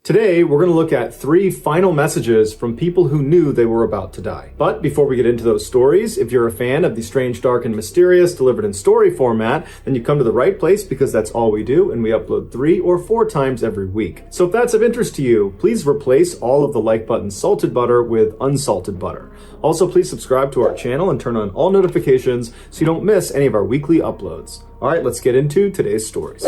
Today, we're going to look at 3 final messages from people who knew they were about to die. But before we get into those stories, if you're a fan of the strange, dark, and mysterious delivered in story format, then you come to the right place because that's all we do, and we upload 3 or 4 times every week. So if that's of interest to you, please replace all of the like button salted butter with unsalted butter. Also, please subscribe to our channel and turn on all notifications so you don't miss any of our weekly uploads. All right, let's get into today's stories.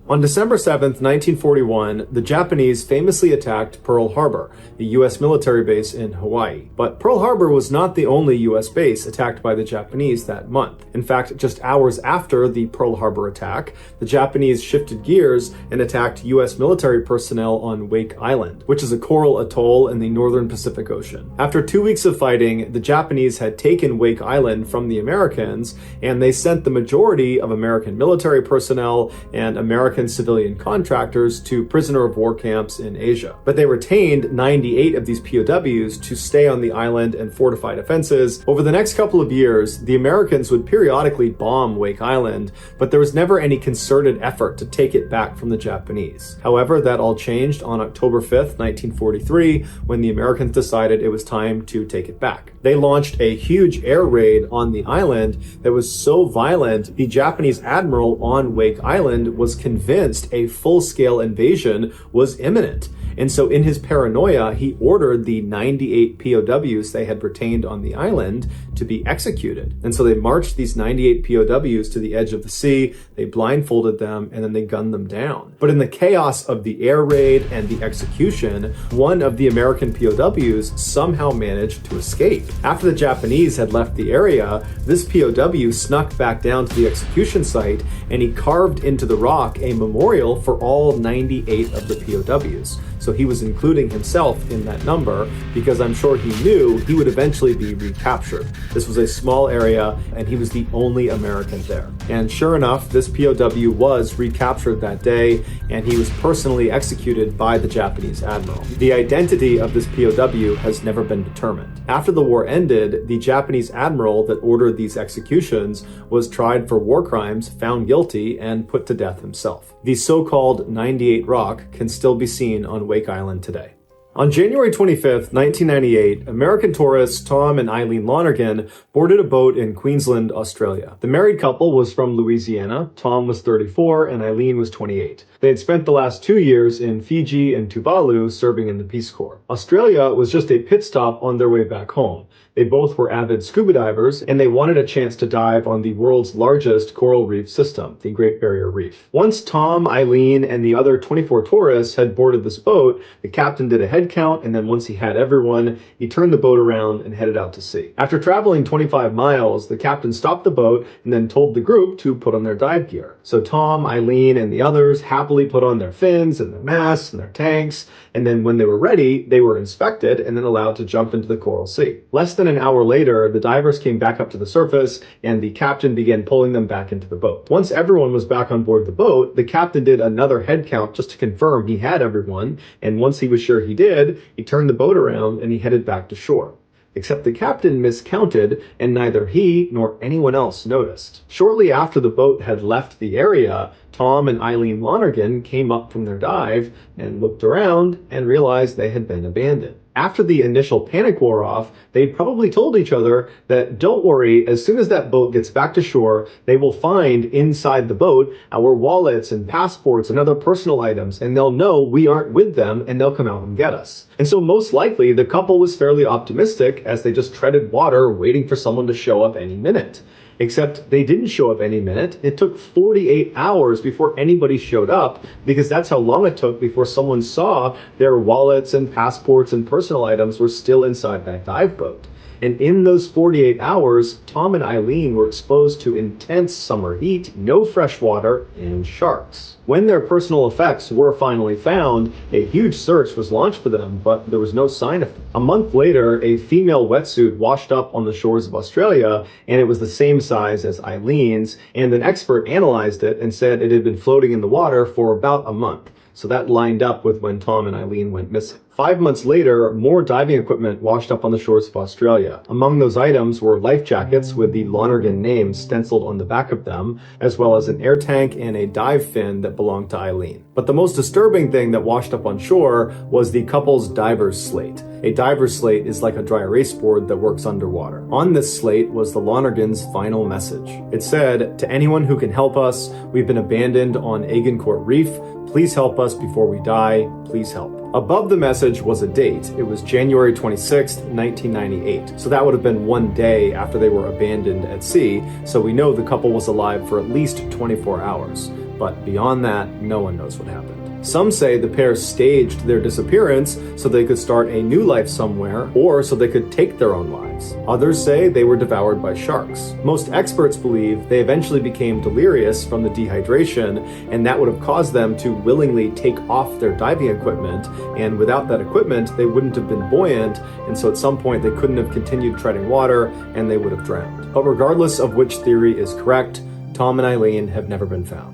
On December 7th, 1941, the Japanese famously attacked Pearl Harbor, the U.S. military base in Hawaii. But Pearl Harbor was not the only U.S. base attacked by the Japanese that month. In fact, just hours after the Pearl Harbor attack, the Japanese shifted gears and attacked U.S. military personnel on Wake Island, which is a coral atoll in the northern Pacific Ocean. After 2 weeks of fighting, the Japanese had taken Wake Island from the Americans, and they sent the majority of American military personnel and American civilian contractors to prisoner of war camps in Asia. But they retained 98 of these POWs to stay on the island and fortify defenses. Over the next couple of years, the Americans would periodically bomb Wake Island, but there was never any concerted effort to take it back from the Japanese. However, that all changed on October 5th, 1943, when the Americans decided it was time to take it back. They launched a huge air raid on the island that was so violent, the Japanese admiral on Wake Island was convinced a full-scale invasion was imminent. And so in his paranoia, he ordered the 98 POWs they had retained on the island to be executed. And so they marched these 98 POWs to the edge of the sea, they blindfolded them, and then they gunned them down. But in the chaos of the air raid and the execution, one of the American POWs somehow managed to escape. After the Japanese had left the area, this POW snuck back down to the execution site, and he carved into the rock a memorial for all 98 of the POWs. So he was including himself in that number because I'm sure he knew he would eventually be recaptured. This was a small area and he was the only American there. And sure enough, this POW was recaptured that day and he was personally executed by the Japanese admiral. The identity of this POW has never been determined. After the war ended, the Japanese admiral that ordered these executions was tried for war crimes, found guilty, and put to death himself. The so-called 98 Rock can still be seen on Wake Island today. On January 25th, 1998, American tourists Tom and Eileen Lonergan boarded a boat in Queensland, Australia. The married couple was from Louisiana. Tom was 34 and Eileen was 28. They had spent the last 2 years in Fiji and Tuvalu serving in the Peace Corps. Australia was just a pit stop on their way back home. They both were avid scuba divers, and they wanted a chance to dive on the world's largest coral reef system, the Great Barrier Reef. Once Tom, Eileen, and the other 24 tourists had boarded this boat, the captain did a head count, and then once he had everyone, he turned the boat around and headed out to sea. After traveling 25 miles, the captain stopped the boat and then told the group to put on their dive gear. So Tom, Eileen, and the others happily put on their fins and their masks and their tanks, and then when they were ready, they were inspected and then allowed to jump into the coral sea. Less than an hour later, the divers came back up to the surface and the captain began pulling them back into the boat. Once everyone was back on board the boat, the captain did another head count just to confirm he had everyone, and once he was sure he did, he turned the boat around and he headed back to shore. Except the captain miscounted, and neither he nor anyone else noticed. Shortly after the boat had left the area, Tom and Eileen Lonergan came up from their dive and looked around and realized they had been abandoned. After the initial panic wore off, they probably told each other that don't worry, as soon as that boat gets back to shore, they will find inside the boat our wallets and passports and other personal items, and they'll know we aren't with them and they'll come out and get us. And so most likely the couple was fairly optimistic as they just treaded water waiting for someone to show up any minute. Except they didn't show up any minute. It took 48 hours before anybody showed up because that's how long it took before someone saw their wallets and passports and personal items were still inside that dive boat. And in those 48 hours, Tom and Eileen were exposed to intense summer heat, no fresh water, and sharks. When their personal effects were finally found, a huge search was launched for them, but there was no sign of them. A month later, a female wetsuit washed up on the shores of Australia, and it was the same size as Eileen's, and an expert analyzed it and said it had been floating in the water for about a month. so that lined up with when Tom and Eileen went missing. 5 months later, more diving equipment washed up on the shores of Australia. Among those items were life jackets with the Lonergan name stenciled on the back of them, as well as an air tank and a dive fin that belonged to Eileen. But the most disturbing thing that washed up on shore was the couple's diver's slate. A diver's slate is like a dry erase board that works underwater. On this slate was the Lonergan's final message. It said, "To anyone who can help us, we've been abandoned on Agincourt Reef. Please help us before we die. Please help." Above the message was a date. It was January 26th, 1998. So that would have been one day after they were abandoned at sea. So we know the couple was alive for at least 24 hours. But beyond that, no one knows what happened. Some say the pair staged their disappearance so they could start a new life somewhere, or so they could take their own lives. Others say they were devoured by sharks. Most experts believe they eventually became delirious from the dehydration, and that would have caused them to willingly take off their diving equipment, and without that equipment, they wouldn't have been buoyant, and so at some point they couldn't have continued treading water, and they would have drowned. But regardless of which theory is correct, Tom and Eileen have never been found.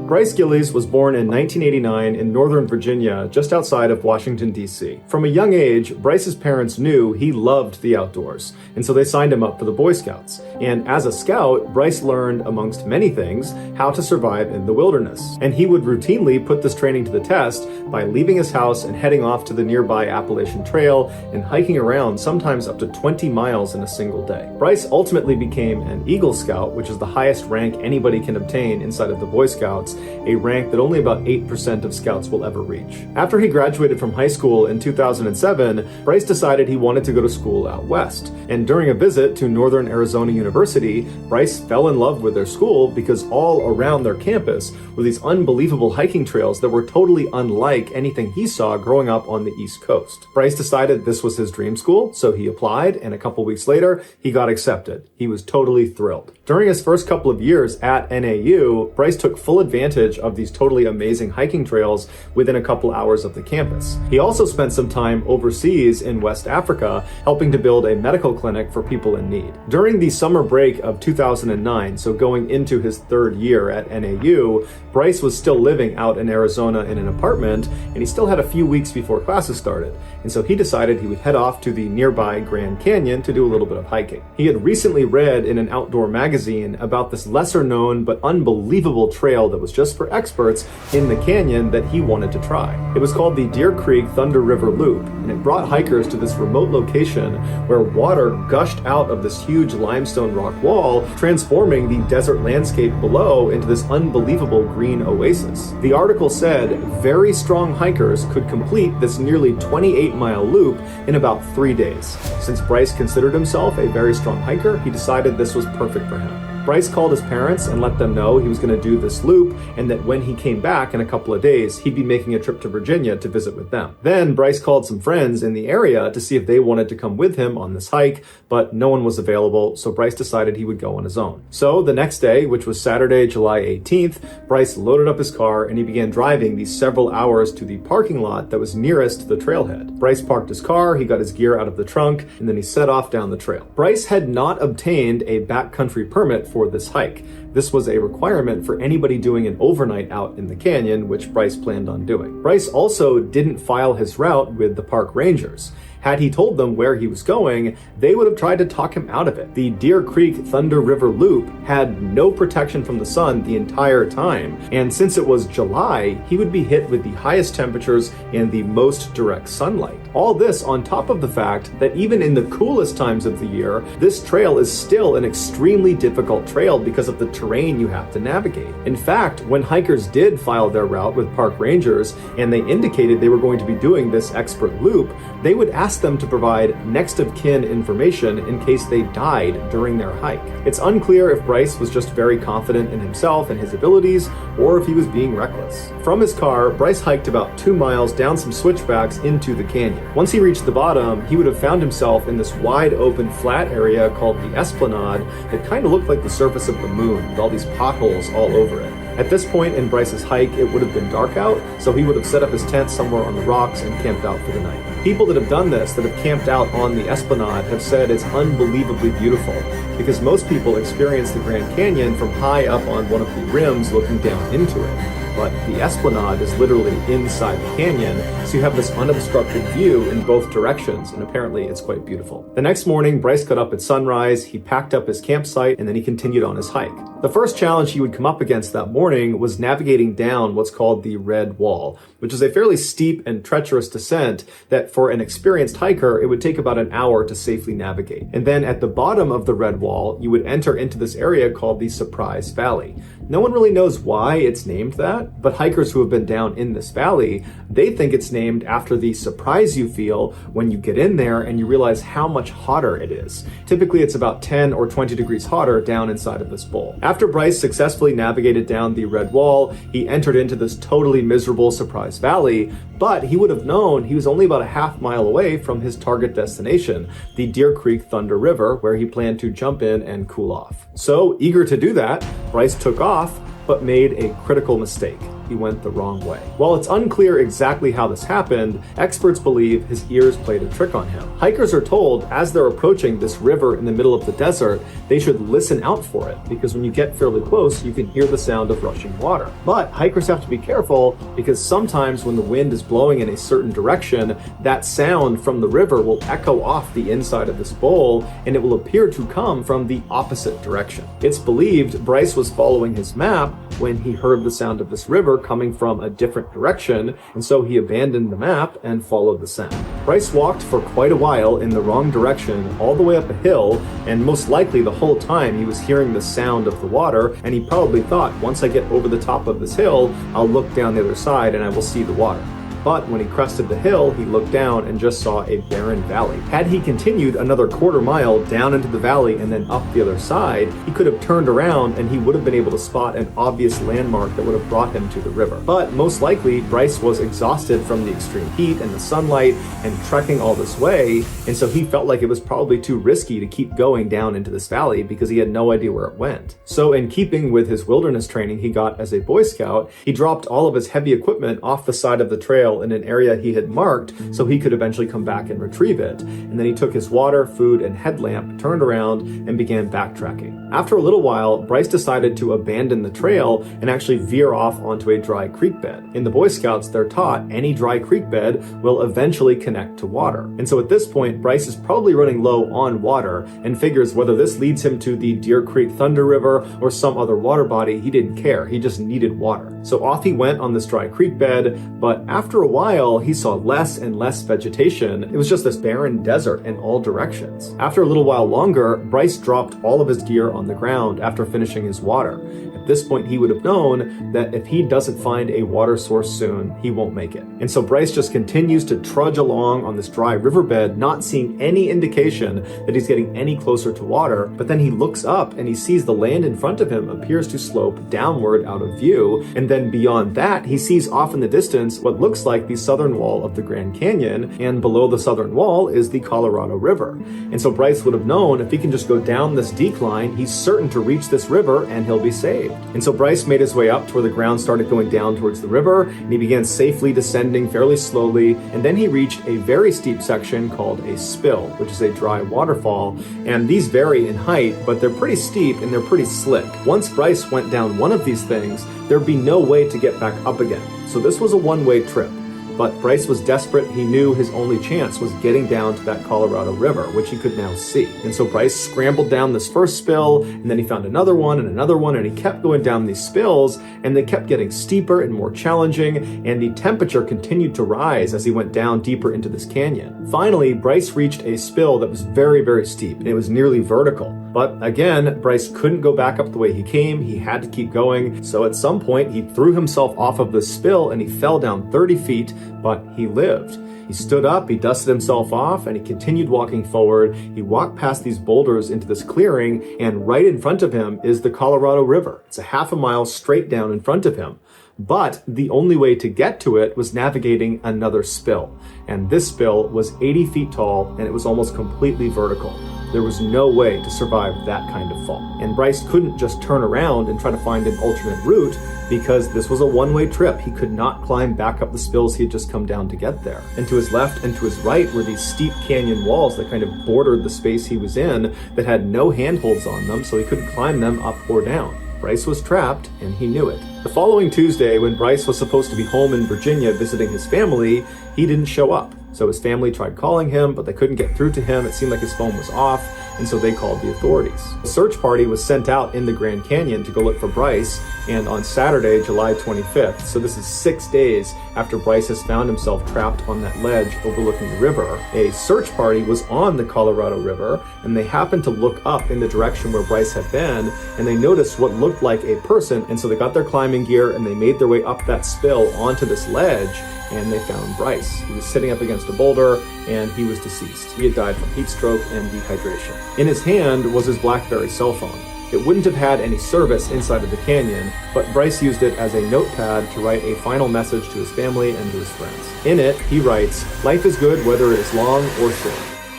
Bryce Gillies was born in 1989 in Northern Virginia, just outside of Washington, D.C. From a young age, Bryce's parents knew he loved the outdoors, and so they signed him up for the Boy Scouts. And as a scout, Bryce learned, amongst many things, how to survive in the wilderness. And he would routinely put this training to the test by leaving his house and heading off to the nearby Appalachian Trail and hiking around sometimes up to 20 miles in a single day. Bryce ultimately became an Eagle Scout, which is the highest rank anybody can obtain inside of the Boy Scouts, a rank that only about 8% of scouts will ever reach. After he graduated from high school in 2007, Bryce decided he wanted to go to school out west. And during a visit to Northern Arizona University, Bryce fell in love with their school because all around their campus were these unbelievable hiking trails that were totally unlike anything he saw growing up on the East Coast. Bryce decided this was his dream school, so he applied, and a couple weeks later, he got accepted. He was totally thrilled. During his first couple of years at NAU, Bryce took full advantage of these totally amazing hiking trails within a couple hours of the campus. He also spent some time overseas in West Africa, helping to build a medical clinic for people in need. During the summer break of 2009, so going into his third year at NAU, Bryce was still living out in Arizona in an apartment, and he still had a few weeks before classes started. And so he decided he would head off to the nearby Grand Canyon to do a little bit of hiking. He had recently read in an outdoor magazine about this lesser known but unbelievable trail that was just for experts in the canyon that he wanted to try. It was called the Deer Creek Thunder River Loop, and it brought hikers to this remote location where water gushed out of this huge limestone rock wall, transforming the desert landscape below into this unbelievable green oasis. The article said very strong hikers could complete this nearly 28-mile loop in about 3 days. Since Bryce considered himself a very strong hiker, he decided this was perfect for him. Bryce called his parents and let them know he was going to do this loop, and that when he came back in a couple of days, he'd be making a trip to Virginia to visit with them. Then Bryce called some friends in the area to see if they wanted to come with him on this hike, but no one was available, so Bryce decided he would go on his own. So the next day, which was Saturday, July 18th, Bryce loaded up his car and he began driving these several hours to the parking lot that was nearest the trailhead. Bryce parked his car, he got his gear out of the trunk, and then he set off down the trail. Bryce had not obtained a backcountry permit for this hike. This was a requirement for anybody doing an overnight out in the canyon, which Bryce planned on doing. Bryce also didn't file his route with the park rangers. Had he told them where he was going, they would have tried to talk him out of it. The Deer Creek Thunder River Loop had no protection from the sun the entire time, and since it was July, he would be hit with the highest temperatures and the most direct sunlight. All this on top of the fact that even in the coolest times of the year, this trail is still an extremely difficult trail because of the terrain you have to navigate. In fact, when hikers did file their route with park rangers and they indicated they were going to be doing this expert loop, they would ask them to provide next of kin information in case they died during their hike. It's unclear if Bryce was just very confident in himself and his abilities, or if he was being reckless. From his car, Bryce hiked about 2 miles down some switchbacks into the canyon. Once he reached the bottom, he would have found himself in this wide open flat area called the Esplanade that kind of looked like the surface of the moon, with all these potholes all over it. At this point in Bryce's hike, it would have been dark out, so he would have set up his tent somewhere on the rocks and camped out for the night. People that have done this, that have camped out on the Esplanade, have said it's unbelievably beautiful, because most people experience the Grand Canyon from high up on one of the rims looking down into it. But the Esplanade is literally inside the canyon, so you have this unobstructed view in both directions, and apparently it's quite beautiful. The next morning, Bryce got up at sunrise, he packed up his campsite, and then he continued on his hike. The first challenge he would come up against that morning was navigating down what's called the Red Wall, which is a fairly steep and treacherous descent that for an experienced hiker, it would take about an hour to safely navigate. And then at the bottom of the Red Wall, you would enter into this area called the Surprise Valley. No one really knows why it's named that, but hikers who have been down in this valley, they think it's named after the surprise you feel when you get in there and you realize how much hotter it is. Typically, it's about 10 or 20 degrees hotter down inside of this bowl. After Bryce successfully navigated down the Red Wall, he entered into this totally miserable Surprise Valley, but he would have known he was only about a half mile away from his target destination, the Deer Creek Thunder River, where he planned to jump in and cool off. So, eager to do that, Bryce took off, but made a critical mistake. He went the wrong way. While it's unclear exactly how this happened, experts believe his ears played a trick on him. Hikers are told as they're approaching this river in the middle of the desert, they should listen out for it, because when you get fairly close, you can hear the sound of rushing water. But hikers have to be careful, because sometimes when the wind is blowing in a certain direction, that sound from the river will echo off the inside of this bowl, and it will appear to come from the opposite direction. It's believed Bryce was following his map when he heard the sound of this river coming from a different direction, and so he abandoned the map and followed the sound. Bryce walked for quite a while in the wrong direction, all the way up a hill, and most likely the whole time he was hearing the sound of the water, and he probably thought, once I get over the top of this hill, I'll look down the other side and I will see the water. But when he crested the hill, he looked down and just saw a barren valley. Had he continued another quarter mile down into the valley and then up the other side, he could have turned around and he would have been able to spot an obvious landmark that would have brought him to the river. But most likely, Bryce was exhausted from the extreme heat and the sunlight and trekking all this way, and so he felt like it was probably too risky to keep going down into this valley because he had no idea where it went. So in keeping with his wilderness training he got as a Boy Scout, he dropped all of his heavy equipment off the side of the trail in an area he had marked so he could eventually come back and retrieve it. And then he took his water, food, and headlamp, turned around, and began backtracking. After a little while, Bryce decided to abandon the trail and actually veer off onto a dry creek bed. In the Boy Scouts, they're taught any dry creek bed will eventually connect to water. And so at this point, Bryce is probably running low on water and figures whether this leads him to the Deer Creek Thunder River or some other water body, he didn't care. He just needed water. So off he went on this dry creek bed, but after a while, he saw less and less vegetation. It was just this barren desert in all directions. After a little while longer, Bryce dropped all of his gear on the ground after finishing his water. At this point, he would have known that if he doesn't find a water source soon, he won't make it. And so Bryce just continues to trudge along on this dry riverbed, not seeing any indication that he's getting any closer to water. But then he looks up and he sees the land in front of him appears to slope downward out of view. And then beyond that, he sees off in the distance what looks like the southern wall of the Grand Canyon, and below the southern wall is the Colorado River. And so Bryce would have known if he can just go down this decline, he's certain to reach this river and he'll be saved. And so Bryce made his way up to where the ground started going down towards the river, and he began safely descending fairly slowly, and then he reached a very steep section called a spill, which is a dry waterfall, and these vary in height, but they're pretty steep and they're pretty slick. Once Bryce went down one of these things, there'd be no way to get back up again. So this was a one-way trip. But Bryce was desperate. He knew his only chance was getting down to that Colorado River, which he could now see. And so Bryce scrambled down this first spill, and then he found another one, and he kept going down these spills, and they kept getting steeper and more challenging, and the temperature continued to rise as he went down deeper into this canyon. Finally, Bryce reached a spill that was very, very steep, and it was nearly vertical. But again, Bryce couldn't go back up the way he came. He had to keep going. So at some point, he threw himself off of the spill and he fell down 30 feet, but he lived. He stood up, he dusted himself off, and he continued walking forward. He walked past these boulders into this clearing, and right in front of him is the Colorado River. It's a half a mile straight down in front of him. But the only way to get to it was navigating another spill. And this spill was 80 feet tall and it was almost completely vertical. There was no way to survive that kind of fall. And Bryce couldn't just turn around and try to find an alternate route because this was a one-way trip. He could not climb back up the spills he had just come down to get there. And to his left and to his right were these steep canyon walls that kind of bordered the space he was in that had no handholds on them, so he couldn't climb them up or down. Bryce was trapped, and he knew it. The following Tuesday, when Bryce was supposed to be home in Virginia visiting his family, he didn't show up. So his family tried calling him, but they couldn't get through to him. It seemed like his phone was off, and so they called the authorities. A search party was sent out in the Grand Canyon to go look for Bryce, and on Saturday, July 25th, so this is 6 days after Bryce has found himself trapped on that ledge overlooking the river, a search party was on the Colorado River, and they happened to look up in the direction where Bryce had been, and they noticed what looked like a person, and so they got their climbing gear and they made their way up that spill onto this ledge, and they found Bryce. He was sitting up against a boulder, and he was deceased. He had died from heat stroke and dehydration. In his hand was his BlackBerry cell phone. It wouldn't have had any service inside of the canyon, but Bryce used it as a notepad to write a final message to his family and to his friends. In it, he writes, "Life is good whether it is long or short.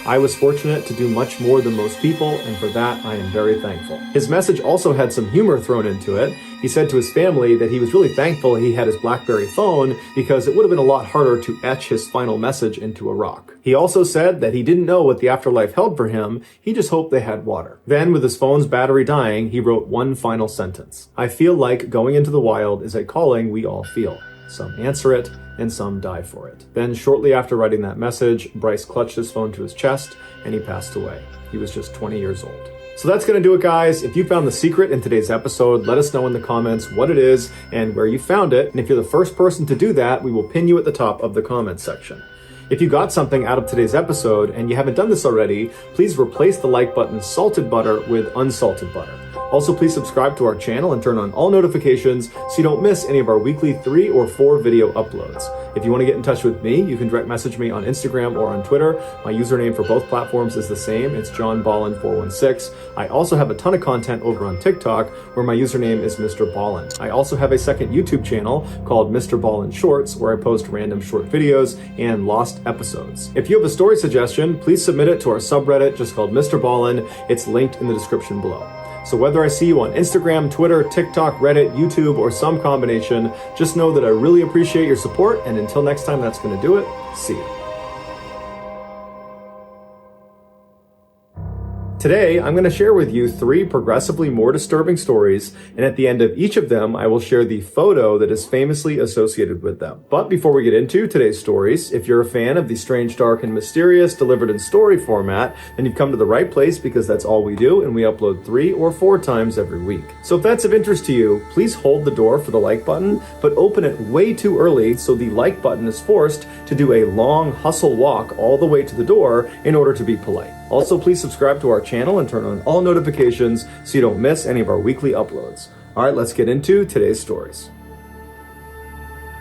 I was fortunate to do much more than most people, and for that I am very thankful." His message also had some humor thrown into it. He said to his family that he was really thankful he had his BlackBerry phone because it would have been a lot harder to etch his final message into a rock. He also said that he didn't know what the afterlife held for him, he just hoped they had water. Then, with his phone's battery dying, he wrote one final sentence. "I feel like going into the wild is a calling we all feel. Some answer it, and some die for it." Then, shortly after writing that message, Bryce clutched his phone to his chest, and he passed away. He was just 20 years old. So that's going to do it, guys. If you found the secret in today's episode, let us know in the comments what it is and where you found it. And if you're the first person to do that, we will pin you at the top of the comments section. If you got something out of today's episode and you haven't done this already, please replace the like button's salted butter with unsalted butter. Also, please subscribe to our channel and turn on all notifications so you don't miss any of our weekly 3 or 4 video uploads. If you want to get in touch with me, you can direct message me on Instagram or on Twitter. My username for both platforms is the same. It's JohnBallen416. I also have a ton of content over on TikTok where my username is MrBallen's. I also have a second YouTube channel called MrBallen's Shorts where I post random short videos and lost episodes. If you have a story suggestion, please submit it to our subreddit just called Mr. Ballen. It's linked in the description below. So whether I see you on Instagram, Twitter, TikTok, Reddit, YouTube, or some combination, just know that I really appreciate your support, and until next time, that's going to do it. See you. Today, I'm going to share with you 3 progressively more disturbing stories, and at the end of each of them, I will share the photo that is famously associated with them. But before we get into today's stories, if you're a fan of the strange, dark, and mysterious delivered in story format, then you've come to the right place because that's all we do, and we upload 3 or 4 times every week. So if that's of interest to you, please hold the door for the like button, but open it way too early so the like button is forced to do a long hustle walk all the way to the door in order to be polite. Also, please subscribe to our channel and turn on all notifications so you don't miss any of our weekly uploads. All right, let's get into today's stories.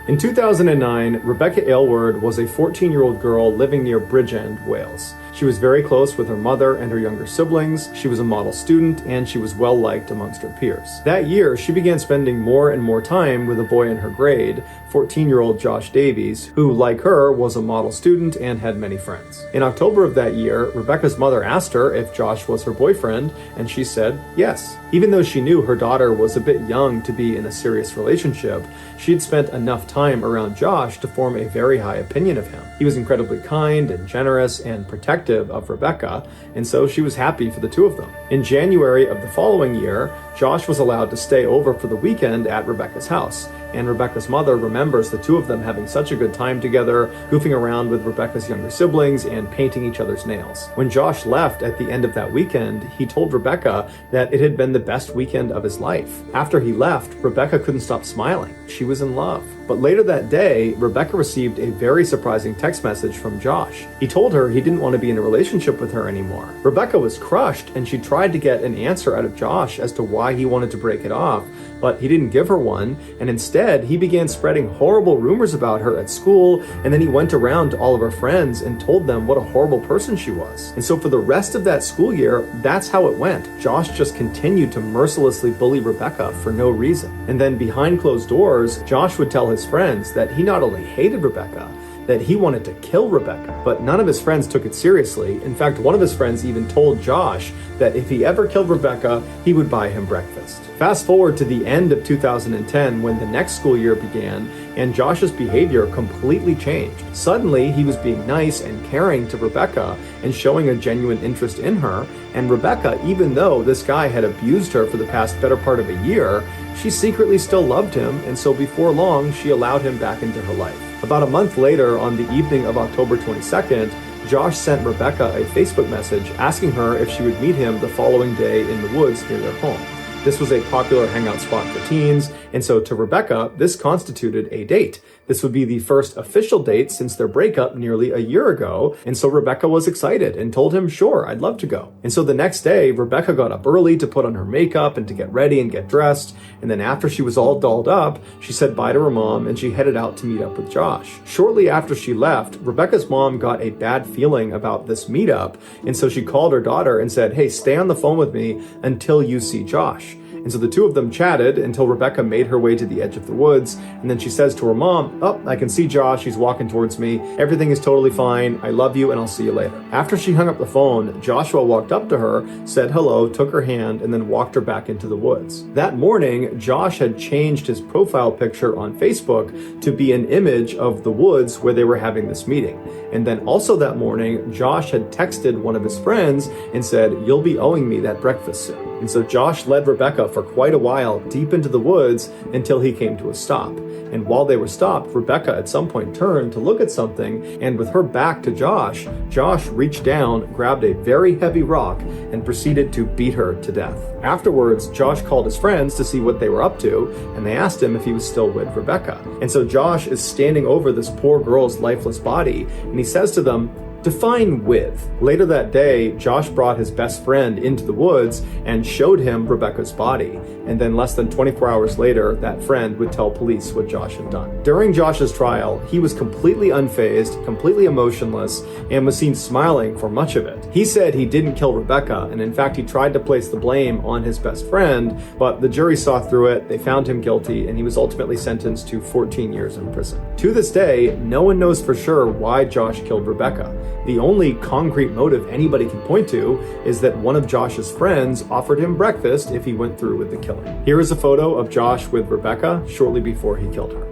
In 2009, Rebecca Aylward was a 14-year-old girl living near Bridgend, Wales. She was very close with her mother and her younger siblings. She was a model student, and she was well-liked amongst her peers. That year, she began spending more and more time with a boy in her grade, 14-year-old Josh Davies, who, like her, was a model student and had many friends. In October of that year, Rebecca's mother asked her if Josh was her boyfriend, and she said yes. Even though she knew her daughter was a bit young to be in a serious relationship, she'd spent enough time around Josh to form a very high opinion of him. He was incredibly kind and generous and protective of Rebecca, and so she was happy for the two of them. In January of the following year, Josh was allowed to stay over for the weekend at Rebecca's house, and Rebecca's mother remembers the two of them having such a good time together, goofing around with Rebecca's younger siblings and painting each other's nails. When Josh left at the end of that weekend, he told Rebecca that it had been the best weekend of his life. After he left, Rebecca couldn't stop smiling. She was in love. But later that day, Rebecca received a very surprising text message from Josh. He told her he didn't want to be in a relationship with her anymore. Rebecca was crushed, and she tried to get an answer out of Josh as to why why he wanted to break it off, but he didn't give her one, and instead he began spreading horrible rumors about her at school, and then he went around to all of her friends and told them what a horrible person she was. And so for the rest of that school year, that's how it went. Josh just continued to mercilessly bully Rebecca for no reason. And then behind closed doors, Josh would tell his friends that he not only hated Rebecca, that he wanted to kill Rebecca. But none of his friends took it seriously. In fact, one of his friends even told Josh that if he ever killed Rebecca, he would buy him breakfast. Fast forward to the end of 2010 when the next school year began, and Josh's behavior completely changed. Suddenly, he was being nice and caring to Rebecca and showing a genuine interest in her. And Rebecca, even though this guy had abused her for the past better part of a year, she secretly still loved him, and so before long, she allowed him back into her life. About a month later, on the evening of October 22nd, Josh sent Rebecca a Facebook message asking her if she would meet him the following day in the woods near their home. This was a popular hangout spot for teens, and so to Rebecca, this constituted a date. This would be the first official date since their breakup nearly a year ago, and so Rebecca was excited and told him, sure, I'd love to go. And so the next day, Rebecca got up early to put on her makeup and to get ready and get dressed, and then after she was all dolled up, she said bye to her mom and she headed out to meet up with Josh. Shortly after she left, Rebecca's mom got a bad feeling about this meetup, and so she called her daughter and said, hey, stay on the phone with me until you see Josh. And so the two of them chatted until Rebecca made her way to the edge of the woods, and then she says to her mom, oh, I can see Josh, he's walking towards me, everything is totally fine, I love you and I'll see you later. After she hung up the phone, Joshua walked up to her, said hello, took her hand, and then walked her back into the woods. That morning, Josh had changed his profile picture on Facebook to be an image of the woods where they were having this meeting. And then also that morning, Josh had texted one of his friends and said, you'll be owing me that breakfast soon. And so Josh led Rebecca for quite a while deep into the woods until he came to a stop. And while they were stopped, Rebecca at some point turned to look at something, and with her back to Josh, Josh reached down, grabbed a very heavy rock, and proceeded to beat her to death. Afterwards, Josh called his friends to see what they were up to, and they asked him if he was still with Rebecca. And so Josh is standing over this poor girl's lifeless body, and he says to them, define with. Later that day, Josh brought his best friend into the woods and showed him Rebecca's body. And then less than 24 hours later, that friend would tell police what Josh had done. During Josh's trial, he was completely unfazed, completely emotionless, and was seen smiling for much of it. He said he didn't kill Rebecca, and in fact, he tried to place the blame on his best friend, but the jury saw through it, they found him guilty, and he was ultimately sentenced to 14 years in prison. To this day, no one knows for sure why Josh killed Rebecca. The only concrete motive anybody can point to is that one of Josh's friends offered him breakfast if he went through with the killing. Here is a photo of Josh with Rebecca shortly before he killed her.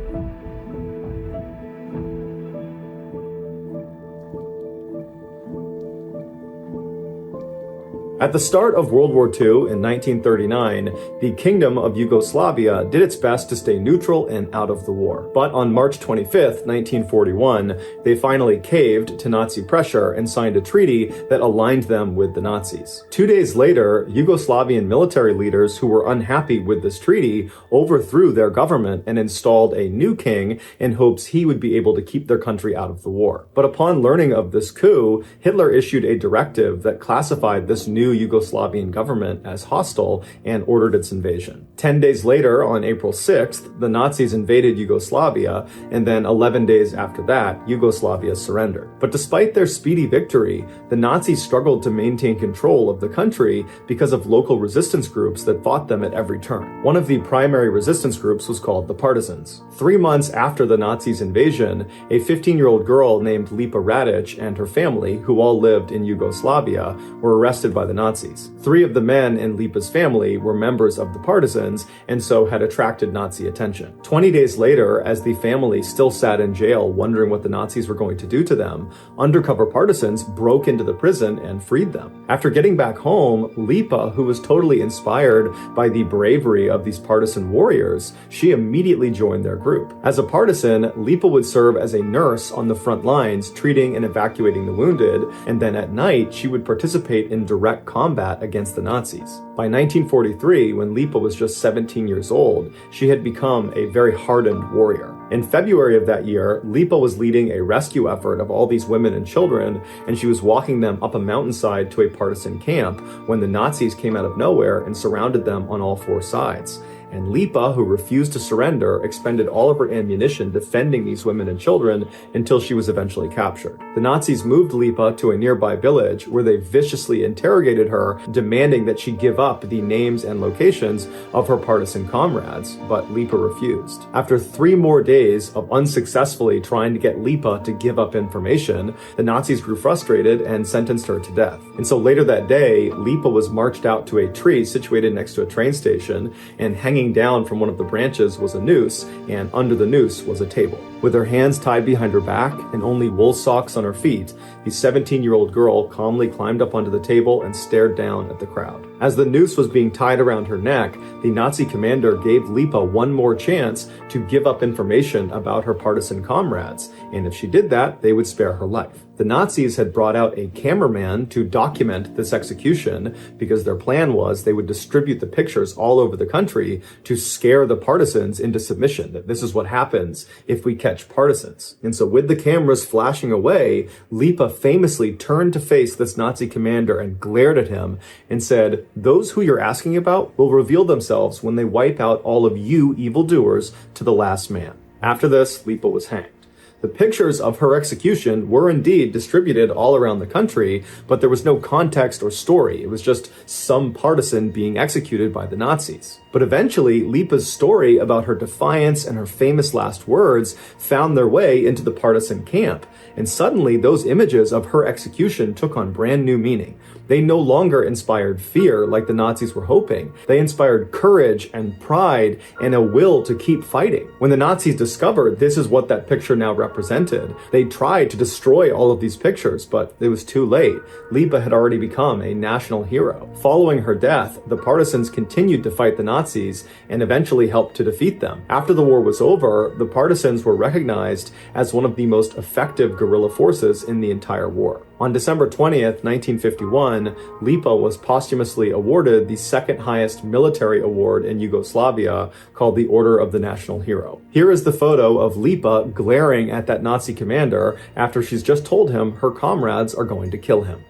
At the start of World War II in 1939, the Kingdom of Yugoslavia did its best to stay neutral and out of the war. But on March 25th, 1941, they finally caved to Nazi pressure and signed a treaty that aligned them with the Nazis. 2 days later, Yugoslavian military leaders who were unhappy with this treaty overthrew their government and installed a new king in hopes he would be able to keep their country out of the war. But upon learning of this coup, Hitler issued a directive that classified this new Yugoslavian government as hostile and ordered its invasion. 10 days later, on April 6th, the Nazis invaded Yugoslavia, and then 11 days after that, Yugoslavia surrendered. But despite their speedy victory, the Nazis struggled to maintain control of the country because of local resistance groups that fought them at every turn. One of the primary resistance groups was called the Partisans. 3 months after the Nazis' invasion, a 15-year-old girl named Lipa Radic and her family, who all lived in Yugoslavia, were arrested by the Nazis. 3 of the men in Lipa's family were members of the Partisans and so had attracted Nazi attention. 20 days later, as the family still sat in jail wondering what the Nazis were going to do to them, undercover partisans broke into the prison and freed them. After getting back home, Lipa, who was totally inspired by the bravery of these partisan warriors, she immediately joined their group. As a partisan, Lipa would serve as a nurse on the front lines, treating and evacuating the wounded, and then at night, she would participate in direct combat against the Nazis. By 1943, when Lipa was just 17 years old, she had become a very hardened warrior. In February of that year, Lipa was leading a rescue effort of all these women and children, and she was walking them up a mountainside to a partisan camp when the Nazis came out of nowhere and surrounded them on all four sides. And Lipa, who refused to surrender, expended all of her ammunition defending these women and children until she was eventually captured. The Nazis moved Lipa to a nearby village where they viciously interrogated her, demanding that she give up the names and locations of her partisan comrades, but Lipa refused. After 3 more days of unsuccessfully trying to get Lipa to give up information, the Nazis grew frustrated and sentenced her to death. And so later that day, Lipa was marched out to a tree situated next to a train station, and hanging down from one of the branches was a noose, and under the noose was a table. With her hands tied behind her back and only wool socks on her feet, the 17-year-old girl calmly climbed up onto the table and stared down at the crowd. As the noose was being tied around her neck, the Nazi commander gave Lipa one more chance to give up information about her partisan comrades, and if she did that, they would spare her life. The Nazis had brought out a cameraman to document this execution because their plan was they would distribute the pictures all over the country to scare the partisans into submission, that this is what happens if we catch partisans. And so with the cameras flashing away, Lipa famously turned to face this Nazi commander and glared at him and said, "Those who you're asking about will reveal themselves when they wipe out all of you evildoers to the last man." After this, Lipa was hanged. The pictures of her execution were indeed distributed all around the country, but there was no context or story. It was just some partisan being executed by the Nazis. But eventually, Lipa's story about her defiance and her famous last words found their way into the partisan camp, and suddenly those images of her execution took on brand new meaning. They no longer inspired fear like the Nazis were hoping. They inspired courage and pride and a will to keep fighting. When the Nazis discovered this is what that picture now represented, they tried to destroy all of these pictures, but it was too late. Lipa had already become a national hero. Following her death, the partisans continued to fight the Nazis and eventually helped to defeat them. After the war was over, the partisans were recognized as one of the most effective guerrilla forces in the entire war. On December 20th, 1951, Lipa was posthumously awarded the second highest military award in Yugoslavia, called the Order of the National Hero. Here is the photo of Lipa glaring at that Nazi commander after she's just told him her comrades are going to kill him.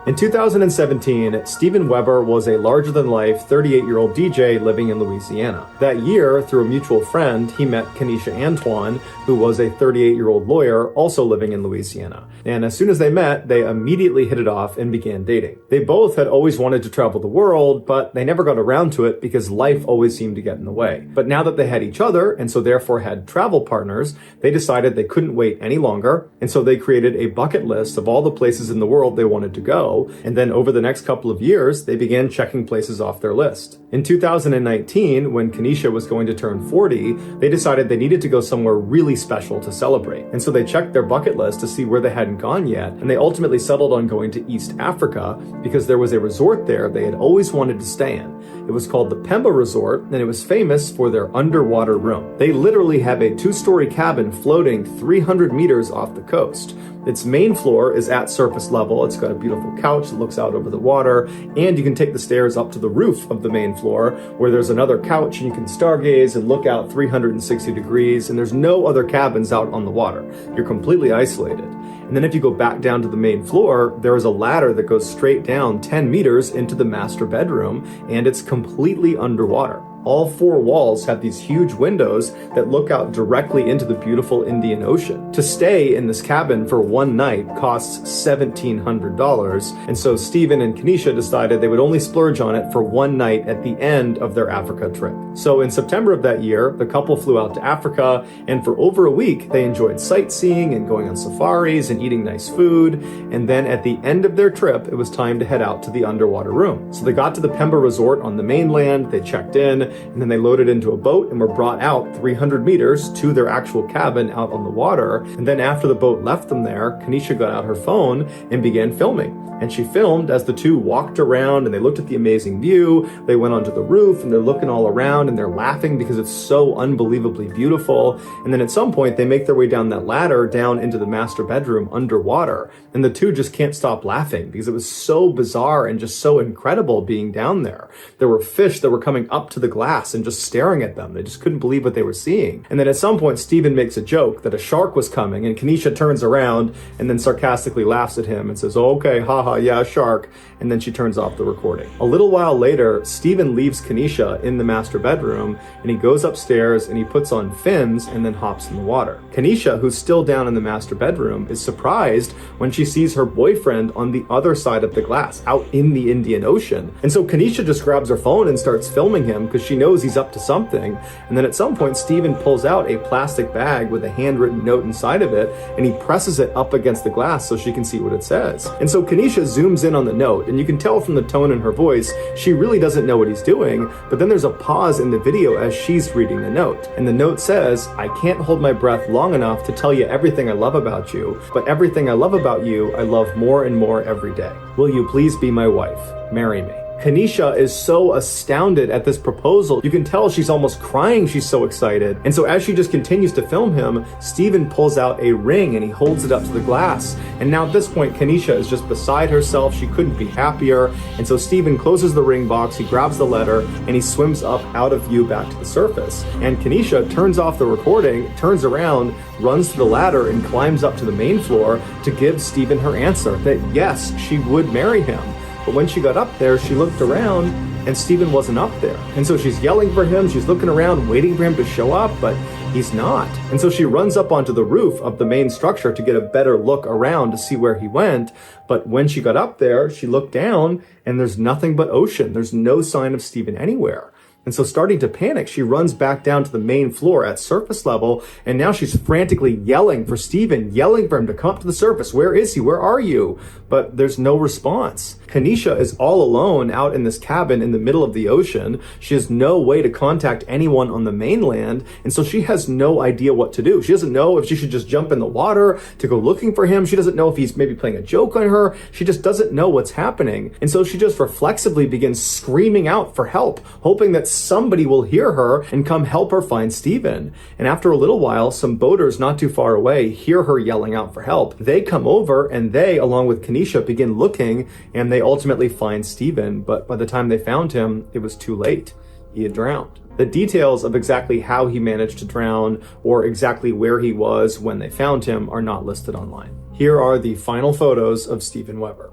In 2017, Steven Weber was a larger-than-life 38-year-old DJ living in Louisiana. That year, through a mutual friend, he met Kenesha Antoine, who was a 38-year-old lawyer also living in Louisiana. And as soon as they met, they immediately hit it off and began dating. They both had always wanted to travel the world, but they never got around to it because life always seemed to get in the way. But now that they had each other, and so therefore had travel partners, they decided they couldn't wait any longer, and so they created a bucket list of all the places in the world they wanted to go. And then over the next couple of years, they began checking places off their list. In 2019, when Kenesha was going to turn 40, they decided they needed to go somewhere really special to celebrate. And so they checked their bucket list to see where they hadn't gone yet, and they ultimately settled on going to East Africa because there was a resort there they had always wanted to stay in. It was called the Pemba Resort, and it was famous for their underwater room. They literally have a 2-story cabin floating 300 meters off the coast. Its main floor is at surface level. It's got a beautiful couch that looks out over the water, and you can take the stairs up to the roof of the main floor where there's another couch and you can stargaze and look out 360 degrees, and there's no other cabins out on the water. You're completely isolated. And then if you go back down to the main floor, there is a ladder that goes straight down 10 meters into the master bedroom, and it's completely underwater. All 4 walls have these huge windows that look out directly into the beautiful Indian Ocean. To stay in this cabin for one night costs $1,700, and so Steven and Kenesha decided they would only splurge on it for one night at the end of their Africa trip. So in September of that year, the couple flew out to Africa, and for over a week, they enjoyed sightseeing and going on safaris and eating nice food, and then at the end of their trip, it was time to head out to the underwater room. So they got to the Pemba Resort on the mainland, they checked in, and then they loaded into a boat and were brought out 300 meters to their actual cabin out on the water. And then after the boat left them there, Kenesha got out her phone and began filming. And she filmed as the two walked around and they looked at the amazing view. They went onto the roof and they're looking all around and they're laughing because it's so unbelievably beautiful. And then at some point they make their way down that ladder down into the master bedroom underwater. And the two just can't stop laughing because it was so bizarre and just so incredible being down there. There were fish that were coming up to the glass and just staring at them. They just couldn't believe what they were seeing. And then at some point, Stephen makes a joke that a shark was coming, and Kenesha turns around and then sarcastically laughs at him and says, "Oh, okay, haha, yeah, shark." And then she turns off the recording. A little while later, Stephen leaves Kenesha in the master bedroom and he goes upstairs and he puts on fins and then hops in the water. Kenesha, who's still down in the master bedroom, is surprised when she sees her boyfriend on the other side of the glass, out in the Indian Ocean. And so Kenesha just grabs her phone and starts filming him because she knows he's up to something. And then at some point, Stephen pulls out a plastic bag with a handwritten note inside of it and he presses it up against the glass so she can see what it says. And so Kenesha zooms in on the note, and you can tell from the tone in her voice, she really doesn't know what he's doing, but then there's a pause in the video as she's reading the note. And the note says, "I can't hold my breath long enough to tell you everything I love about you, but everything I love about you, I love more and more every day. Will you please be my wife? Marry me." Kenesha is so astounded at this proposal. You can tell she's almost crying, she's so excited. And so as she just continues to film him, Stephen pulls out a ring and he holds it up to the glass. And now at this point, Kenesha is just beside herself. She couldn't be happier. And so Stephen closes the ring box, he grabs the letter, and he swims up out of view back to the surface. And Kenesha turns off the recording, turns around, runs to the ladder, and climbs up to the main floor to give Stephen her answer that yes, she would marry him. But when she got up there, she looked around and Stephen wasn't up there. And so she's yelling for him, she's looking around, waiting for him to show up, but he's not. And so she runs up onto the roof of the main structure to get a better look around to see where he went. But when she got up there, she looked down and there's nothing but ocean. There's no sign of Stephen anywhere. And so starting to panic, she runs back down to the main floor at surface level, and now she's frantically yelling for Stephen, yelling for him to come up to the surface. Where is he? Where are you? But there's no response. Kenesha is all alone out in this cabin in the middle of the ocean. She has no way to contact anyone on the mainland, and so she has no idea what to do. She doesn't know if she should just jump in the water to go looking for him. She doesn't know if he's maybe playing a joke on her. She just doesn't know what's happening. And so she just reflexively begins screaming out for help, hoping that somebody will hear her and come help her find Stephen. And after a little while, some boaters not too far away hear her yelling out for help. They come over and they, along with Kenesha, begin looking, and they ultimately find Stephen. But by the time they found him, it was too late. He had drowned. The details of exactly how he managed to drown or exactly where he was when they found him are not listed online. Here are the final photos of Stephen Weber.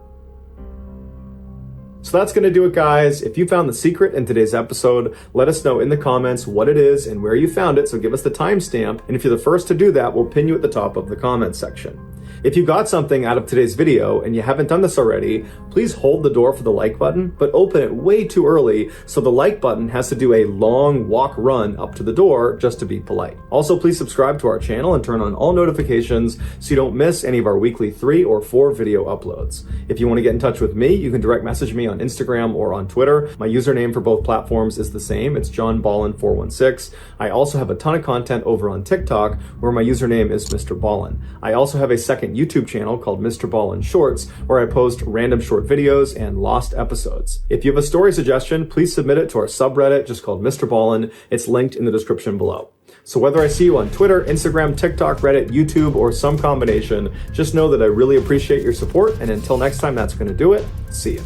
So that's going to do it, guys. If you found the secret in today's episode, let us know in the comments what it is and where you found it. So give us the timestamp. And if you're the first to do that, we'll pin you at the top of the comments section. If you got something out of today's video and you haven't done this already, please hold the door for the like button, but open it way too early so the like button has to do a long walk run up to the door just to be polite. Also, please subscribe to our channel and turn on all notifications so you don't miss any of our weekly 3 or 4 video uploads. If you want to get in touch with me, you can direct message me on Instagram or on Twitter. My username for both platforms is the same. It's JohnBallen416. I also have a ton of content over on TikTok where my username is MrBallen. I also have a second YouTube channel called MrBallen Shorts where I post random short videos and lost episodes. If you have a story suggestion, please submit it to our subreddit just called MrBallen. It's linked in the description below. So whether I see you on Twitter, Instagram, TikTok, Reddit, YouTube, or some combination, just know that I really appreciate your support, and until next time, that's going to do it. See you.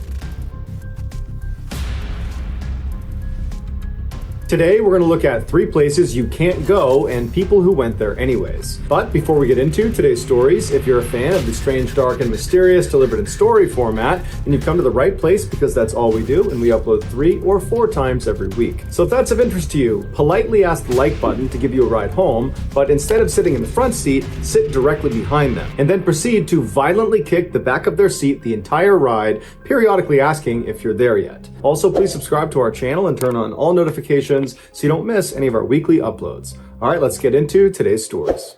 Today, we're going to look at 3 places you can't go and people who went there anyways. But before we get into today's stories, if you're a fan of the strange, dark, and mysterious delivered in story format, then you've come to the right place because that's all we do, and we upload 3 or 4 times every week. So if that's of interest to you, politely ask the like button to give you a ride home, but instead of sitting in the front seat, sit directly behind them, and then proceed to violently kick the back of their seat the entire ride, periodically asking if you're there yet. Also, please subscribe to our channel and turn on all notifications so you don't miss any of our weekly uploads. All right, let's get into today's stories.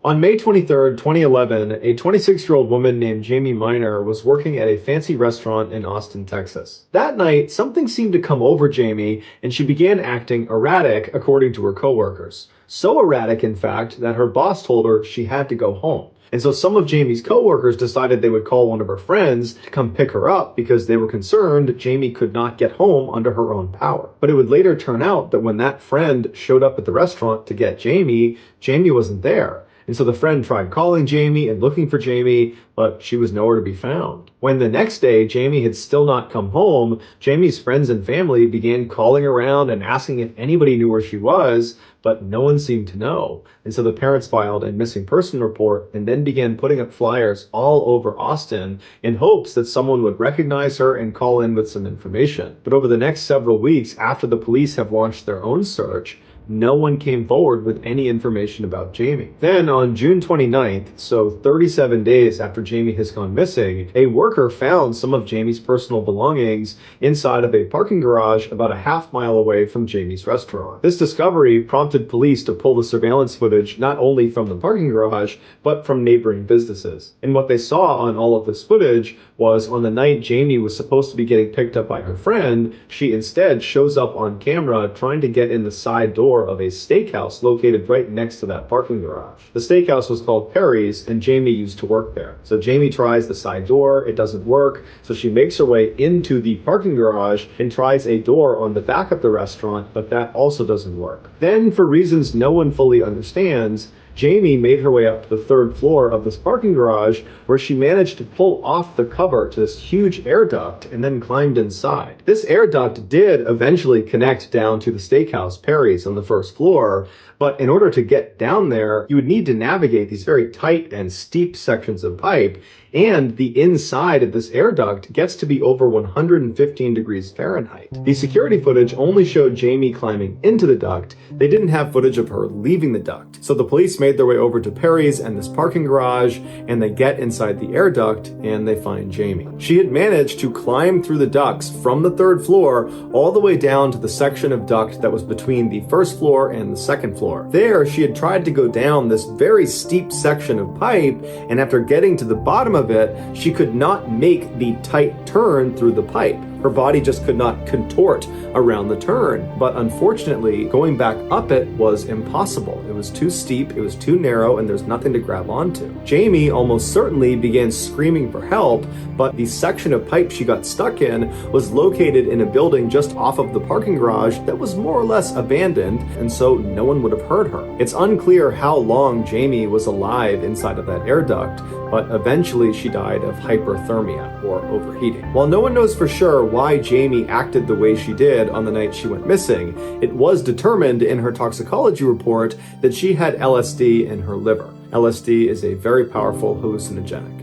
On May 23, 2011, a 26-year-old woman named Jamie Miner was working at a fancy restaurant in Austin, Texas. That night, something seemed to come over Jamie, and she began acting erratic, according to her coworkers. So erratic, in fact, that her boss told her she had to go home. And so some of Jamie's coworkers decided they would call one of her friends to come pick her up because they were concerned Jamie could not get home under her own power. But it would later turn out that when that friend showed up at the restaurant to get Jamie, Jamie wasn't there. And so the friend tried calling Jamie and looking for Jamie, but she was nowhere to be found. When the next day Jamie had still not come home, Jamie's friends and family began calling around and asking if anybody knew where she was, but no one seemed to know. And so the parents filed a missing person report and then began putting up flyers all over Austin in hopes that someone would recognize her and call in with some information. But over the next several weeks after the police have launched their own search, no one came forward with any information about Jamie. Then on June 29th, so 37 days after Jamie has gone missing, a worker found some of Jamie's personal belongings inside of a parking garage about a half-mile away from Jamie's restaurant. This discovery prompted police to pull the surveillance footage not only from the parking garage, but from neighboring businesses. And what they saw on all of this footage was on the night Jamie was supposed to be getting picked up by her friend, she instead shows up on camera trying to get in the side door of a steakhouse located right next to that parking garage. The steakhouse was called Perry's, and Jamie used to work there. So Jamie tries the side door, it doesn't work, so she makes her way into the parking garage and tries a door on the back of the restaurant, but that also doesn't work. Then, for reasons no one fully understands, Jamie made her way up to the third floor of this parking garage where she managed to pull off the cover to this huge air duct and then climbed inside. This air duct did eventually connect down to the steakhouse Perry's on the first floor, but in order to get down there, you would need to navigate these very tight and steep sections of pipe, and the inside of this air duct gets to be over 115 degrees Fahrenheit. The security footage only showed Jamie climbing into the duct. They didn't have footage of her leaving the duct. So the police made their way over to Perry's and this parking garage, and they get inside the air duct and they find Jamie. She had managed to climb through the ducts from the third floor all the way down to the section of duct that was between the first floor and the second floor. There, she had tried to go down this very steep section of pipe, and after getting to the bottom of it, she could not make the tight turn through the pipe. Her body just could not contort around the turn. But unfortunately, going back up it was impossible. It was too steep, it was too narrow, and there's nothing to grab onto. Jamie almost certainly began screaming for help, but the section of pipe she got stuck in was located in a building just off of the parking garage that was more or less abandoned, and so no one would have heard her. It's unclear how long Jamie was alive inside of that air duct, but eventually she died of hyperthermia, or overheating. While no one knows for sure why Jamie acted the way she did on the night she went missing, it was determined in her toxicology report that she had LSD in her liver. LSD is a very powerful hallucinogenic.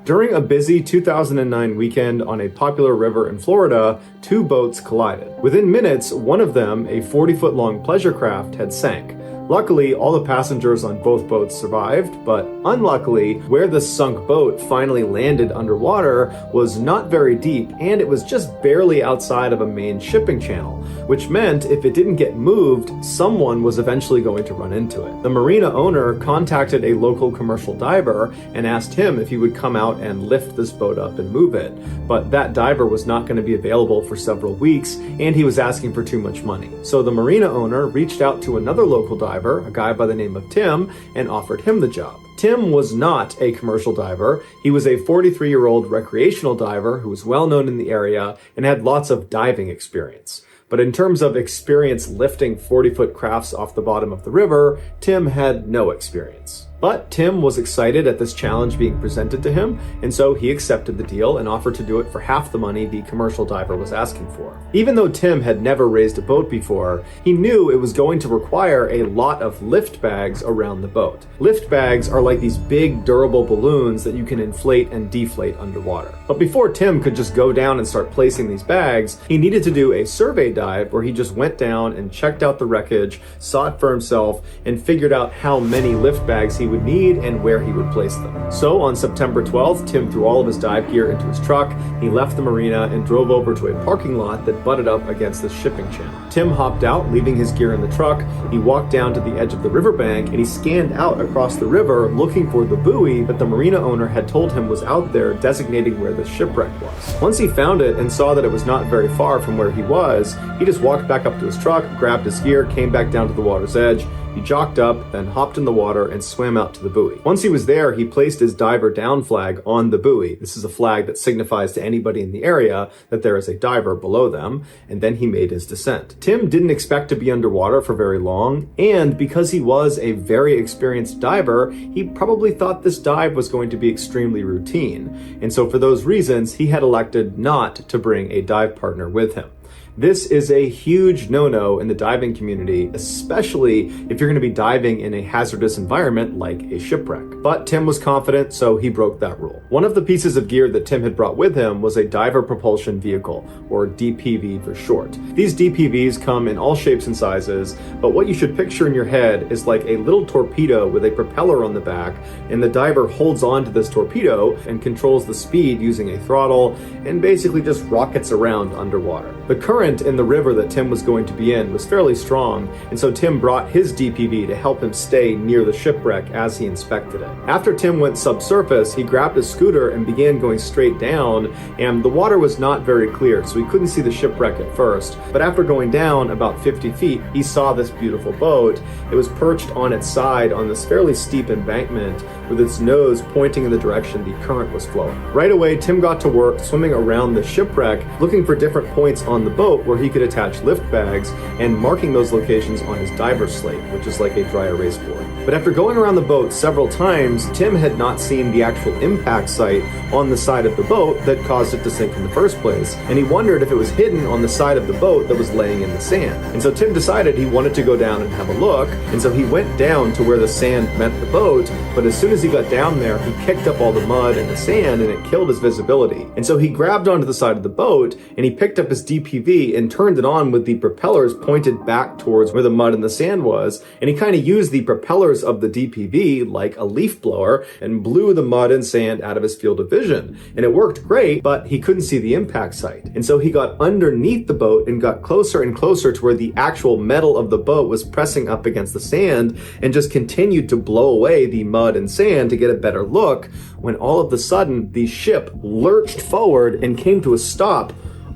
During a busy 2009 weekend on a popular river in Florida, two boats collided. Within minutes, one of them, a 40-foot-long pleasure craft, had sank. Luckily, all the passengers on both boats survived, but unluckily, where the sunk boat finally landed underwater was not very deep, and it was just barely outside of a main shipping channel, which meant if it didn't get moved, someone was eventually going to run into it. The marina owner contacted a local commercial diver and asked him if he would come out and lift this boat up and move it, but that diver was not going to be available for several weeks, and he was asking for too much money. So the marina owner reached out to another local diver, a guy by the name of Tim, and offered him the job. Tim was not a commercial diver. He was a 43-year-old recreational diver who was well known in the area and had lots of diving experience. But in terms of experience lifting 40-foot crafts off the bottom of the river, Tim had no experience. But Tim was excited at this challenge being presented to him, and so he accepted the deal and offered to do it for half the money the commercial diver was asking for. Even though Tim had never raised a boat before, he knew it was going to require a lot of lift bags around the boat. Lift bags are like these big, durable balloons that you can inflate and deflate underwater. But before Tim could just go down and start placing these bags, he needed to do a survey dive where he just went down and checked out the wreckage, saw it for himself, and figured out how many lift bags he would would need and where he would place them. So on September 12th, Tim threw all of his dive gear into his truck, he left the marina and drove over to a parking lot that butted up against the shipping channel. Tim hopped out, leaving his gear in the truck. He walked down to the edge of the riverbank and he scanned out across the river looking for the buoy that the marina owner had told him was out there, designating where the shipwreck was. Once he found it and saw that it was not very far from where he was, he just walked back up to his truck, grabbed his gear, came back down to the water's edge. He jocked up, then hopped in the water and swam out to the buoy. Once he was there, he placed his diver down flag on the buoy. This is a flag that signifies to anybody in the area that there is a diver below them, and then he made his descent. Tim didn't expect to be underwater for very long, and because he was a very experienced diver, he probably thought this dive was going to be extremely routine. And so for those reasons, he had elected not to bring a dive partner with him. This is a huge no-no in the diving community, especially if you're going to be diving in a hazardous environment like a shipwreck. But Tim was confident, so he broke that rule. One of the pieces of gear that Tim had brought with him was a diver propulsion vehicle, or DPV for short. These DPVs come in all shapes and sizes, but what you should picture in your head is like a little torpedo with a propeller on the back, and the diver holds on to this torpedo and controls the speed using a throttle, and basically just rockets around underwater. The current in the river that Tim was going to be in was fairly strong, and so Tim brought his DPV to help him stay near the shipwreck as he inspected it. After Tim went subsurface, he grabbed his scooter and began going straight down, and the water was not very clear, so he couldn't see the shipwreck at first. But after going down about 50 feet, he saw this beautiful boat. It was perched on its side on this fairly steep embankment with its nose pointing in the direction the current was flowing. Right away, Tim got to work swimming around the shipwreck, looking for different points on the boat where he could attach lift bags and marking those locations on his diver slate, which is like a dry erase board. But after going around the boat several times, Tim had not seen the actual impact site on the side of the boat that caused it to sink in the first place, and he wondered if it was hidden on the side of the boat that was laying in the sand. And so Tim decided he wanted to go down and have a look, and so he went down to where the sand met the boat, but as soon as he got down there, he kicked up all the mud and the sand, and it killed his visibility. And so he grabbed onto the side of the boat, and he picked up his DPV and turned it on with the propellers pointed back towards where the mud and the sand was, and he kind of used the propellers of the DPV like a leaf blower and blew the mud and sand out of his field of vision. And it worked great, but he couldn't see the impact site. And so he got underneath the boat and got closer and closer to where the actual metal of the boat was pressing up against the sand and just continued to blow away the mud and sand to get a better look, when all of a sudden the ship lurched forward and came to a stop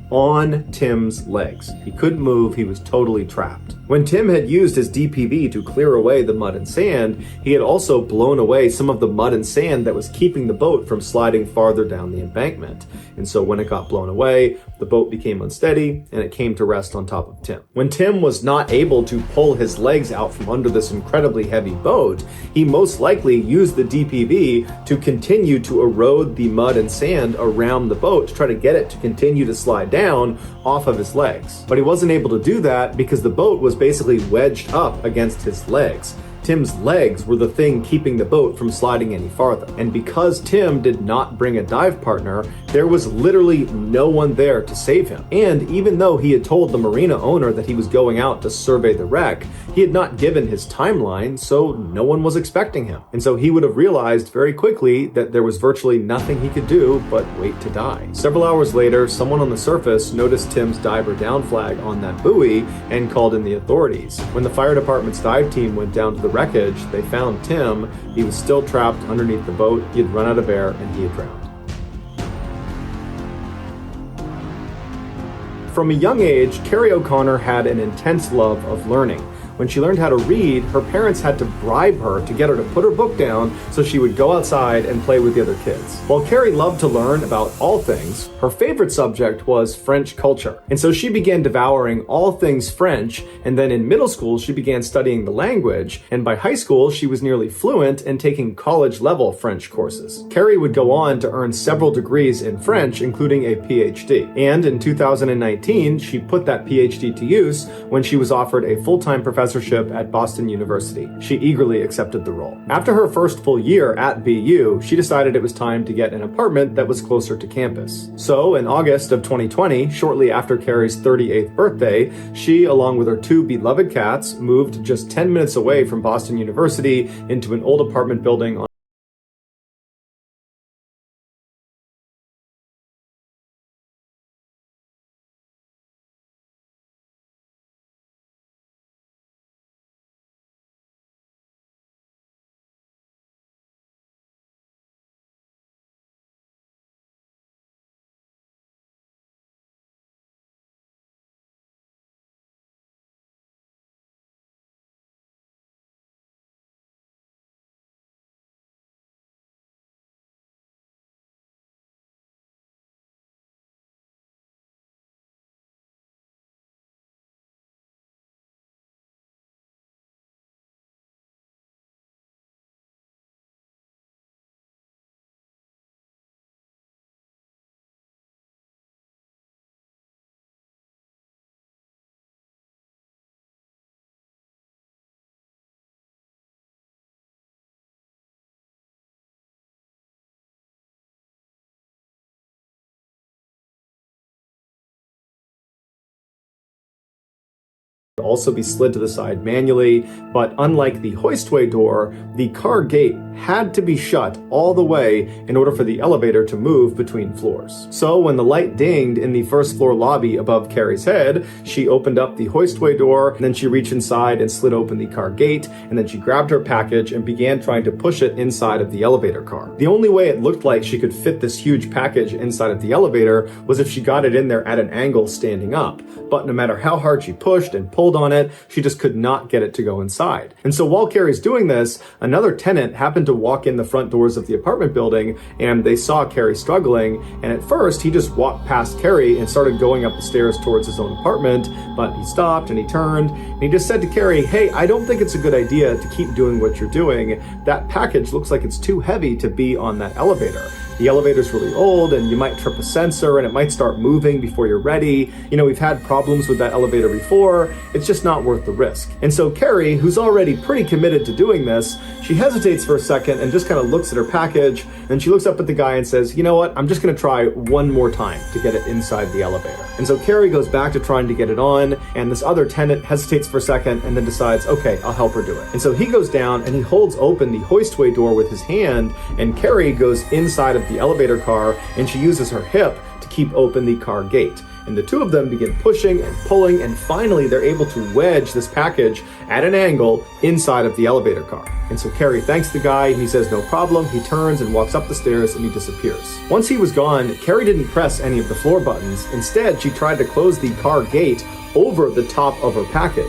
on Tim's legs. He couldn't move, he was totally trapped. When Tim had used his DPV to clear away the mud and sand, he had also blown away some of the mud and sand that was keeping the boat from sliding farther down the embankment. And so when it got blown away, the boat became unsteady and it came to rest on top of Tim. When Tim was not able to pull his legs out from under this incredibly heavy boat, he most likely used the DPV to continue to erode the mud and sand around the boat to try to get it to continue to slide down off of his legs. But he wasn't able to do that because the boat was basically wedged up against his legs. Tim's legs were the thing keeping the boat from sliding any farther. And because Tim did not bring a dive partner, there was literally no one there to save him. And even though he had told the marina owner that he was going out to survey the wreck, he had not given his timeline, so no one was expecting him. And so he would have realized very quickly that there was virtually nothing he could do but wait to die. Several hours later, someone on the surface noticed Tim's diver down flag on that buoy and called in the authorities. When the fire department's dive team went down to the wreckage, they found Tim. He was still trapped underneath the boat. He had run out of air and he had drowned. From a young age, Carrie O'Connor had an intense love of learning. When she learned how to read, her parents had to bribe her to get her to put her book down so she would go outside and play with the other kids. While Carrie loved to learn about all things, her favorite subject was French culture. And so she began devouring all things French, and then in middle school, she began studying the language, and by high school, she was nearly fluent and taking college-level French courses. Carrie would go on to earn several degrees in French, including a PhD. And in 2019, she put that PhD to use when she was offered a full-time professor professorship at Boston University. She eagerly accepted the role. After her first full year at BU, she decided it was time to get an apartment that was closer to campus. So, in August of 2020, shortly after Carrie's 38th birthday, she, along with her 2 beloved cats, moved just 10 minutes away from Boston University into an old apartment building on also be slid to the side manually, but unlike the hoistway door, the car gate had to be shut all the way in order for the elevator to move between floors. So when the light dinged in the first floor lobby above Carrie's head, she opened up the hoistway door, and then she reached inside and slid open the car gate, and then she grabbed her package and began trying to push it inside of the elevator car. The only way it looked like she could fit this huge package inside of the elevator was if she got it in there at an angle standing up. But no matter how hard she pushed and pulled on it, she just could not get it to go inside. And so while Carrie's doing this, another tenant happened to walk in the front doors of the apartment building, and they saw Carrie struggling, and at first he just walked past Carrie and started going up the stairs towards his own apartment, but he stopped and he turned and he just said to Carrie, "Hey, I don't think it's a good idea to keep doing what you're doing. That package looks like it's too heavy to be on that elevator. The elevator's really old and you might trip a sensor and it might start moving before you're ready. You know, we've had problems with that elevator before. It's just not worth the risk." And so Carrie, who's already pretty committed to doing this, she hesitates for a second and just kind of looks at her package. Then she looks up at the guy and says, "You know what? I'm just going to try one more time to get it inside the elevator." And so Carrie goes back to trying to get it on, and this other tenant hesitates for a second and then decides, okay, I'll help her do it. And so he goes down and he holds open the hoistway door with his hand, and Carrie goes inside of the elevator car and she uses her hip to keep open the car gate. And the two of them begin pushing and pulling, and finally they're able to wedge this package at an angle inside of the elevator car. And so Carrie thanks the guy and he says no problem. He turns and walks up the stairs and he disappears. Once he was gone, Carrie didn't press any of the floor buttons. Instead, she tried to close the car gate over the top of her package.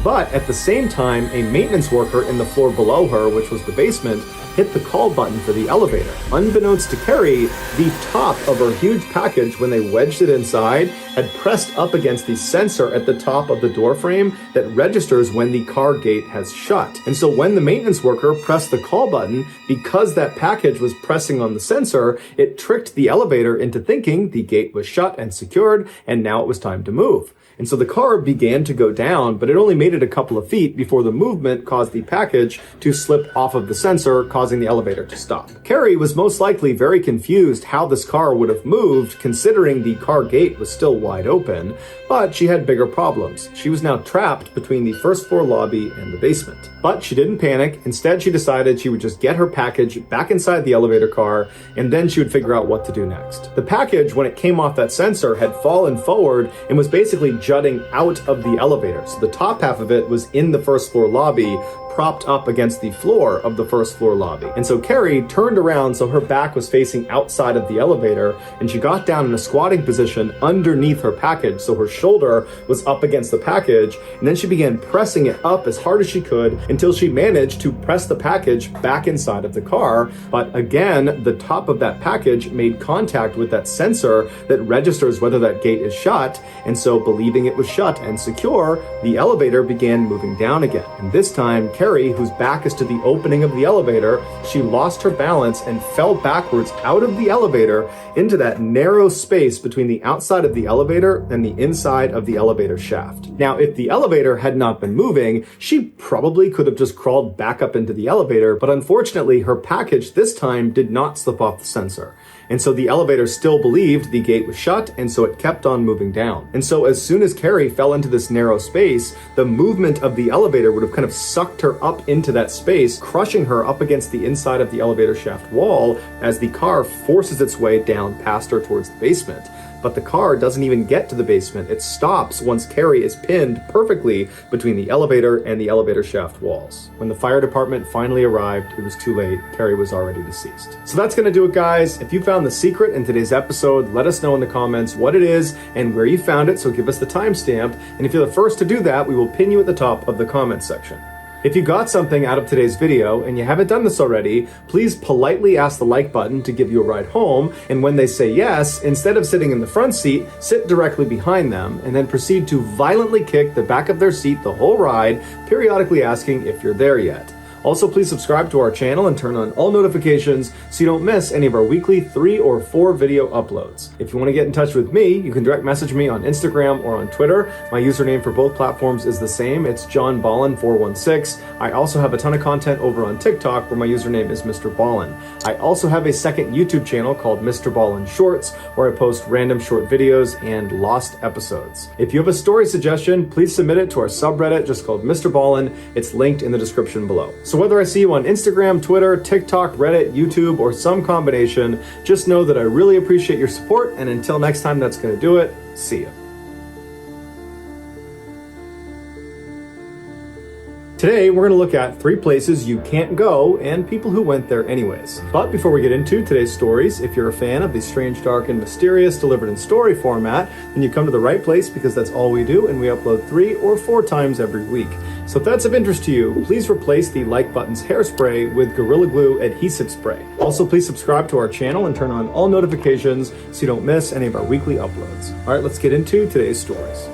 But at the same time, a maintenance worker in the floor below her, which was the basement, hit the call button for the elevator. Unbeknownst to Carrie, the top of her huge package, when they wedged it inside, had pressed up against the sensor at the top of the door frame that registers when the car gate has shut. And so when the maintenance worker pressed the call button, because that package was pressing on the sensor, it tricked the elevator into thinking the gate was shut and secured, and now it was time to move. And so the car began to go down, but it only made it a couple of feet before the movement caused the package to slip off of the sensor, causing the elevator to stop. Carrie was most likely very confused how this car would have moved, considering the car gate was still wide open, but she had bigger problems. She was now trapped between the first floor lobby and the basement. But she didn't panic. Instead, she decided she would just get her package back inside the elevator car, and then she would figure out what to do next. The package, when it came off that sensor, had fallen forward and was basically jutting out of the elevator. So the top half of it was in the first floor lobby, propped up against the floor of the first floor lobby. And so Carrie turned around so her back was facing outside of the elevator, and she got down in a squatting position underneath her package, so her shoulder was up against the package, and then she began pressing it up as hard as she could until she managed to press the package back inside of the car. But again, the top of that package made contact with that sensor that registers whether that gate is shut, and so believing it was shut and secure, the elevator began moving down again. And this time, Carrie Carrie, whose back is to the opening of the elevator, she lost her balance and fell backwards out of the elevator into that narrow space between the outside of the elevator and the inside of the elevator shaft. Now, if the elevator had not been moving, she probably could have just crawled back up into the elevator, but unfortunately, her package this time did not slip off the sensor. And so the elevator still believed the gate was shut, and so it kept on moving down. And so as soon as Carrie fell into this narrow space, the movement of the elevator would have kind of sucked her up into that space, crushing her up against the inside of the elevator shaft wall as the car forces its way down past her towards the basement. But the car doesn't even get to the basement. It stops once Carrie is pinned perfectly between the elevator and the elevator shaft walls. When the fire department finally arrived, it was too late. Carrie was already deceased. So that's gonna do it, guys. If you found the secret in today's episode, let us know in the comments what it is and where you found it, so give us the timestamp. And if you're the first to do that, we will pin you at the top of the comment section. If you got something out of today's video and you haven't done this already, please politely ask the like button to give you a ride home, and when they say yes, instead of sitting in the front seat, sit directly behind them, and then proceed to violently kick the back of their seat the whole ride, periodically asking if you're there yet. Also, please subscribe to our channel and turn on all notifications so you don't miss any of our weekly 3 or 4 video uploads. If you want to get in touch with me, you can direct message me on Instagram or on Twitter. My username for both platforms is the same. It's JohnBallen416. I also have a ton of content over on TikTok where my username is MrBallen. I also have a second YouTube channel called MrBallen Shorts where I post random short videos and lost episodes. If you have a story suggestion, please submit it to our subreddit just called MrBallen. It's linked in the description below. So whether I see you on Instagram, Twitter, TikTok, Reddit, YouTube, or some combination, just know that I really appreciate your support, and until next time, that's going to do it. See ya. Today, we're going to look at 3 places you can't go and people who went there anyways. But before we get into today's stories, if you're a fan of the strange, dark, and mysterious delivered in story format, then you come to the right place, because that's all we do, and we upload 3 or 4 times every week. So if that's of interest to you, please replace the like button's hairspray with Gorilla Glue adhesive spray. Also, please subscribe to our channel and turn on all notifications so you don't miss any of our weekly uploads. All right, let's get into today's stories.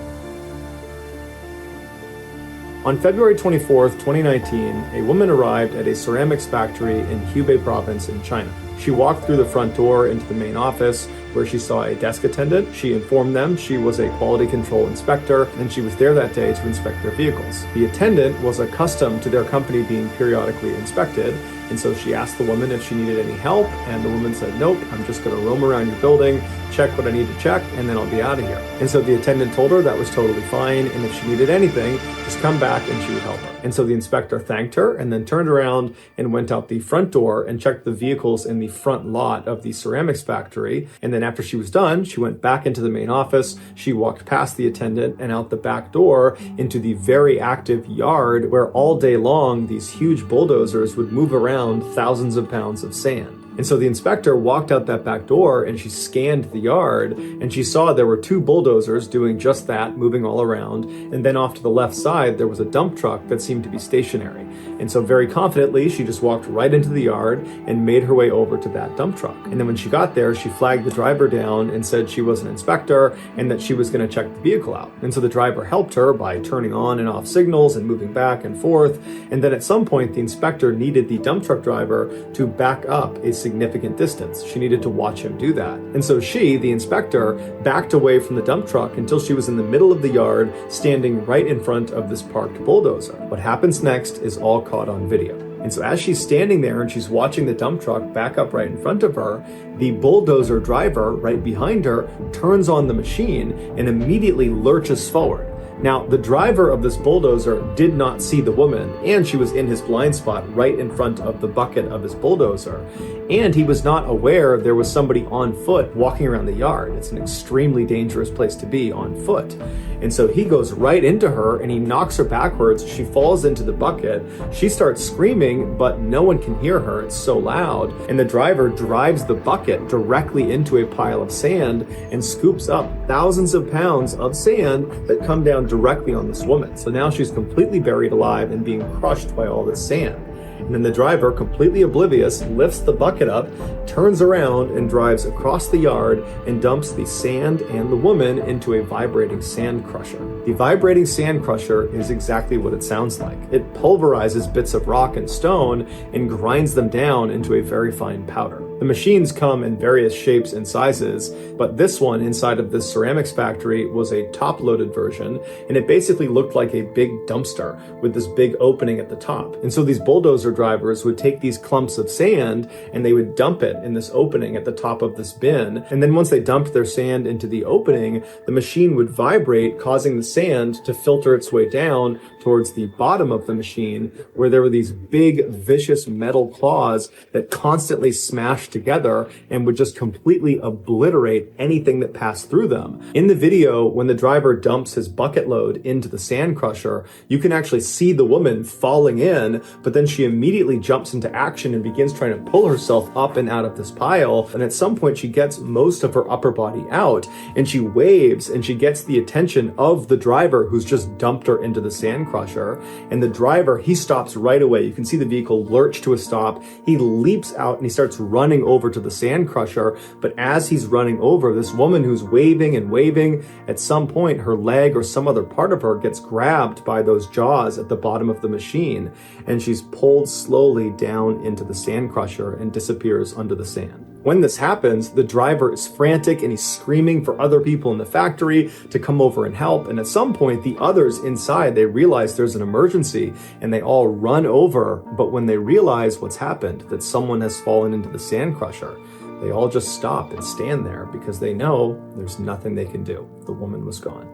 On February 24th, 2019, a woman arrived at a ceramics factory in Hubei province in China. She walked through the front door into the main office, where she saw a desk attendant. She informed them she was a quality control inspector, and she was there that day to inspect their vehicles. The attendant was accustomed to their company being periodically inspected, and so she asked the woman if she needed any help, and the woman said, "Nope, I'm just going to roam around your building, check what I need to check, and then I'll be out of here." And so the attendant told her that was totally fine, and if she needed anything, just come back and she would help her. And so the inspector thanked her and then turned around and went out the front door and checked the vehicles in the front lot of the ceramics factory. And then after she was done, she went back into the main office. She walked past the attendant and out the back door into the very active yard where all day long these huge bulldozers would move around thousands of pounds of sand. And so the inspector walked out that back door and she scanned the yard, and she saw there were 2 bulldozers doing just that, moving all around. And then off to the left side, there was a dump truck that seemed to be stationary. And so very confidently, she just walked right into the yard and made her way over to that dump truck. And then when she got there, she flagged the driver down and said she was an inspector and that she was going to check the vehicle out. And so the driver helped her by turning on and off signals and moving back and forth. And then at some point, the inspector needed the dump truck driver to back up a significant distance. She needed to watch him do that. And so she, the inspector, backed away from the dump truck until she was in the middle of the yard, standing right in front of this parked bulldozer. What happens next is all caught on video. And so as she's standing there and she's watching the dump truck back up right in front of her, the bulldozer driver right behind her turns on the machine and immediately lurches forward. Now, the driver of this bulldozer did not see the woman, and she was in his blind spot right in front of the bucket of his bulldozer. And he was not aware there was somebody on foot walking around the yard. It's an extremely dangerous place to be on foot. And so he goes right into her and he knocks her backwards. She falls into the bucket. She starts screaming, but no one can hear her. It's so loud. And the driver drives the bucket directly into a pile of sand and scoops up thousands of pounds of sand that come down directly on this woman. So now she's completely buried alive and being crushed by all this sand. And then the driver, completely oblivious, lifts the bucket up, turns around, and drives across the yard and dumps the sand and the woman into a vibrating sand crusher. The vibrating sand crusher is exactly what it sounds like. It pulverizes bits of rock and stone and grinds them down into a very fine powder. The machines come in various shapes and sizes, but this one inside of this ceramics factory was a top-loaded version, and it basically looked like a big dumpster with this big opening at the top. And so these bulldozer drivers would take these clumps of sand and they would dump it in this opening at the top of this bin. And then once they dumped their sand into the opening, the machine would vibrate, causing the sand to filter its way down towards the bottom of the machine, where there were these big, vicious metal claws that constantly smashed together and would just completely obliterate anything that passed through them. In the video, when the driver dumps his bucket load into the sand crusher, you can actually see the woman falling in, but then she immediately jumps into action and begins trying to pull herself up and out of this pile. And at some point, she gets most of her upper body out, and she waves, and she gets the attention of the driver who's just dumped her into the sand crusher. And the driver, he stops right away. You can see the vehicle lurch to a stop. He leaps out and he starts running over to the sand crusher. But as he's running over, this woman who's waving and waving, at some point her leg or some other part of her gets grabbed by those jaws at the bottom of the machine, and she's pulled slowly down into the sand crusher and disappears under the sand. When this happens, the driver is frantic and he's screaming for other people in the factory to come over and help. And at some point, the others inside, they realize there's an emergency and they all run over. But when they realize what's happened, that someone has fallen into the sand crusher, they all just stop and stand there because they know there's nothing they can do. The woman was gone.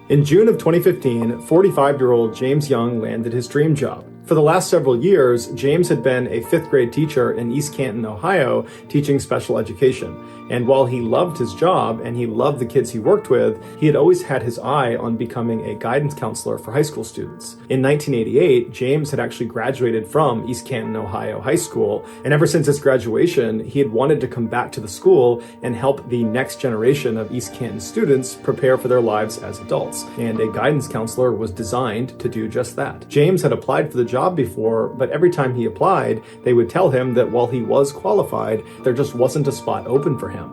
In June of 2015, 45-year-old James Young landed his dream job. For the last several years, James had been a 5th grade teacher in East Canton, Ohio, teaching special education. And while he loved his job and he loved the kids he worked with, he had always had his eye on becoming a guidance counselor for high school students. In 1988, James had actually graduated from East Canton, Ohio High School, and ever since his graduation, he had wanted to come back to the school and help the next generation of East Canton students prepare for their lives as adults. And a guidance counselor was designed to do just that. James had applied for the job before, but every time he applied, they would tell him that while he was qualified, there just wasn't a spot open for him.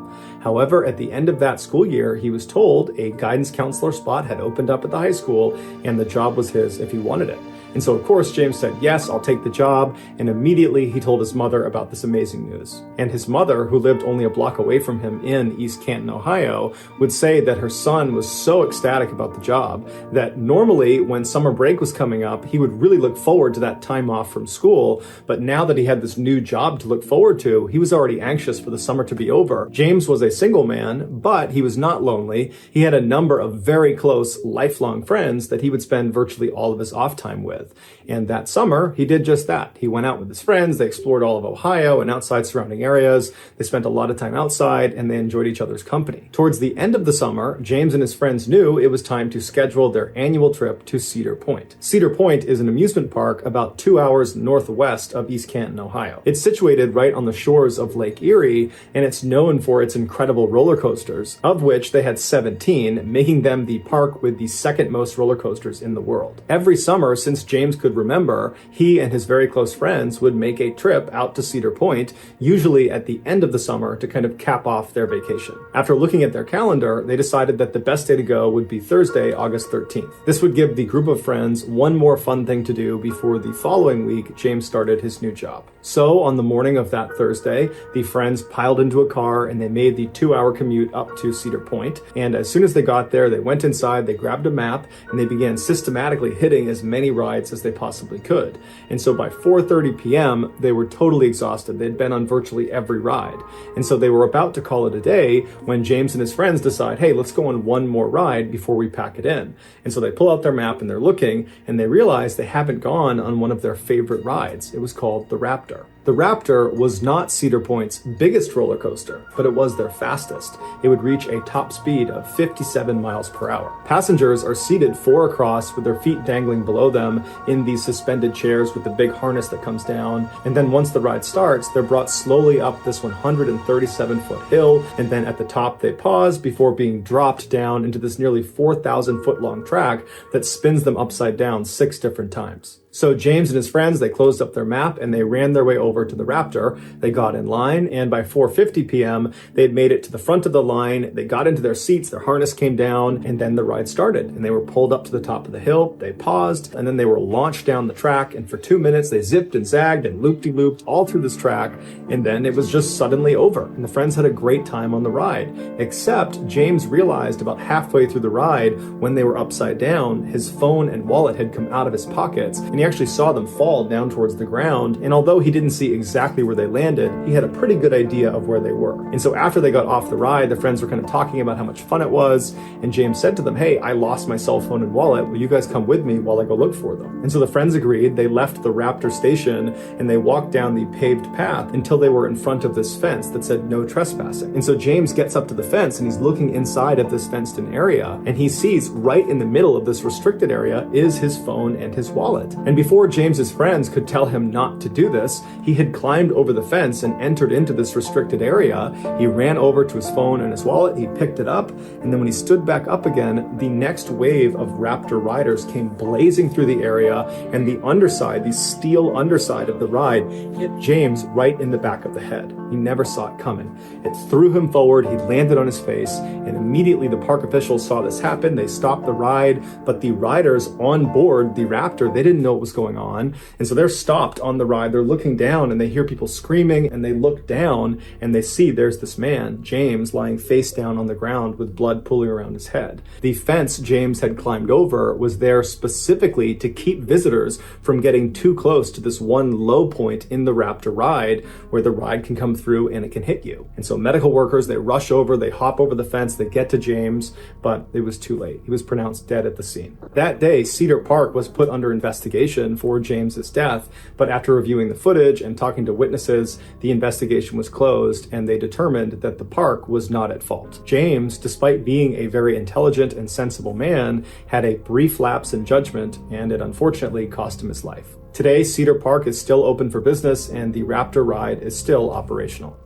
However, at the end of that school year, he was told a guidance counselor spot had opened up at the high school and the job was his if he wanted it. And so, of course, James said, yes, I'll take the job. And immediately he told his mother about this amazing news. And his mother, who lived only a block away from him in East Canton, Ohio, would say that her son was so ecstatic about the job that normally when summer break was coming up, he would really look forward to that time off from school. But now that he had this new job to look forward to, he was already anxious for the summer to be over. James was a single man, but he was not lonely. He had a number of very close, lifelong friends that he would spend virtually all of his off time with. And that summer, he did just that. He went out with his friends, they explored all of Ohio and outside surrounding areas, they spent a lot of time outside, and they enjoyed each other's company. Towards the end of the summer, James and his friends knew it was time to schedule their annual trip to Cedar Point. Cedar Point is an amusement park about 2 hours northwest of East Canton, Ohio. It's situated right on the shores of Lake Erie, and it's known for its incredible roller coasters, of which they had 17, making them the park with the second most roller coasters in the world. Every summer, since James could remember, he and his very close friends would make a trip out to Cedar Point, usually at the end of the summer, to kind of cap off their vacation. After looking at their calendar, they decided that the best day to go would be Thursday, August 13th. This would give the group of friends one more fun thing to do before the following week James started his new job. So on the morning of that Thursday, the friends piled into a car and they made the 2-hour commute up to Cedar Point. And as soon as they got there, they went inside, they grabbed a map, and they began systematically hitting as many rides as they possibly could. And so by 4:30 p.m., they were totally exhausted. They'd been on virtually every ride. And so they were about to call it a day when James and his friends decide, hey, let's go on one more ride before we pack it in. And so they pull out their map and they're looking, and they realize they haven't gone on one of their favorite rides. It was called the Raptor. The Raptor was not Cedar Point's biggest roller coaster, but it was their fastest. It would reach a top speed of 57 miles per hour. Passengers are seated 4 across with their feet dangling below them in these suspended chairs with the big harness that comes down. And then once the ride starts, they're brought slowly up this 137-foot hill, and then at the top they pause before being dropped down into this nearly 4,000-foot long track that spins them upside down 6 different times. So James and his friends, they closed up their map and they ran their way over to the Raptor. They got in line, and by 4:50 p.m., they had made it to the front of the line. They got into their seats, their harness came down, and then the ride started. And they were pulled up to the top of the hill, they paused, and then they were launched down the track. And for 2 minutes, they zipped and zagged and looped-de-looped all through this track. And then it was just suddenly over. And the friends had a great time on the ride. Except James realized about halfway through the ride, when they were upside down, his phone and wallet had come out of his pockets. And he actually saw them fall down towards the ground, and although he didn't see exactly where they landed, he had a pretty good idea of where they were. And so after they got off the ride, the friends were kind of talking about how much fun it was, and James said to them, "Hey, I lost my cell phone and wallet. Will you guys come with me while I go look for them?" And so the friends agreed. They left the Raptor station, and they walked down the paved path until they were in front of this fence that said no trespassing. And so James gets up to the fence, and he's looking inside of this fenced-in area, and he sees right in the middle of this restricted area is his phone and his wallet. And before James's friends could tell him not to do this, he had climbed over the fence and entered into this restricted area. He ran over to his phone and his wallet, he picked it up, and then when he stood back up again, the next wave of Raptor riders came blazing through the area, and the underside, the steel underside of the ride, hit James right in the back of the head. He never saw it coming. It threw him forward, he landed on his face, and immediately the park officials saw this happen. They stopped the ride, but the riders on board the Raptor, they didn't know what was going on. And so they're stopped on the ride, they're looking down and they hear people screaming, and they look down and they see there's this man, James, lying face down on the ground with blood pooling around his head. The fence James had climbed over was there specifically to keep visitors from getting too close to this one low point in the Raptor ride where the ride can come through and it can hit you. And so medical workers, they rush over, they hop over the fence, they get to James, but it was too late. He was pronounced dead at the scene. That day, Cedar Park was put under investigation for James's death, but after reviewing the footage and talking to witnesses, the investigation was closed and they determined that the park was not at fault. James, despite being a very intelligent and sensible man, had a brief lapse in judgment, and it unfortunately cost him his life. Today, Cedar Park is still open for business and the Raptor ride is still operational.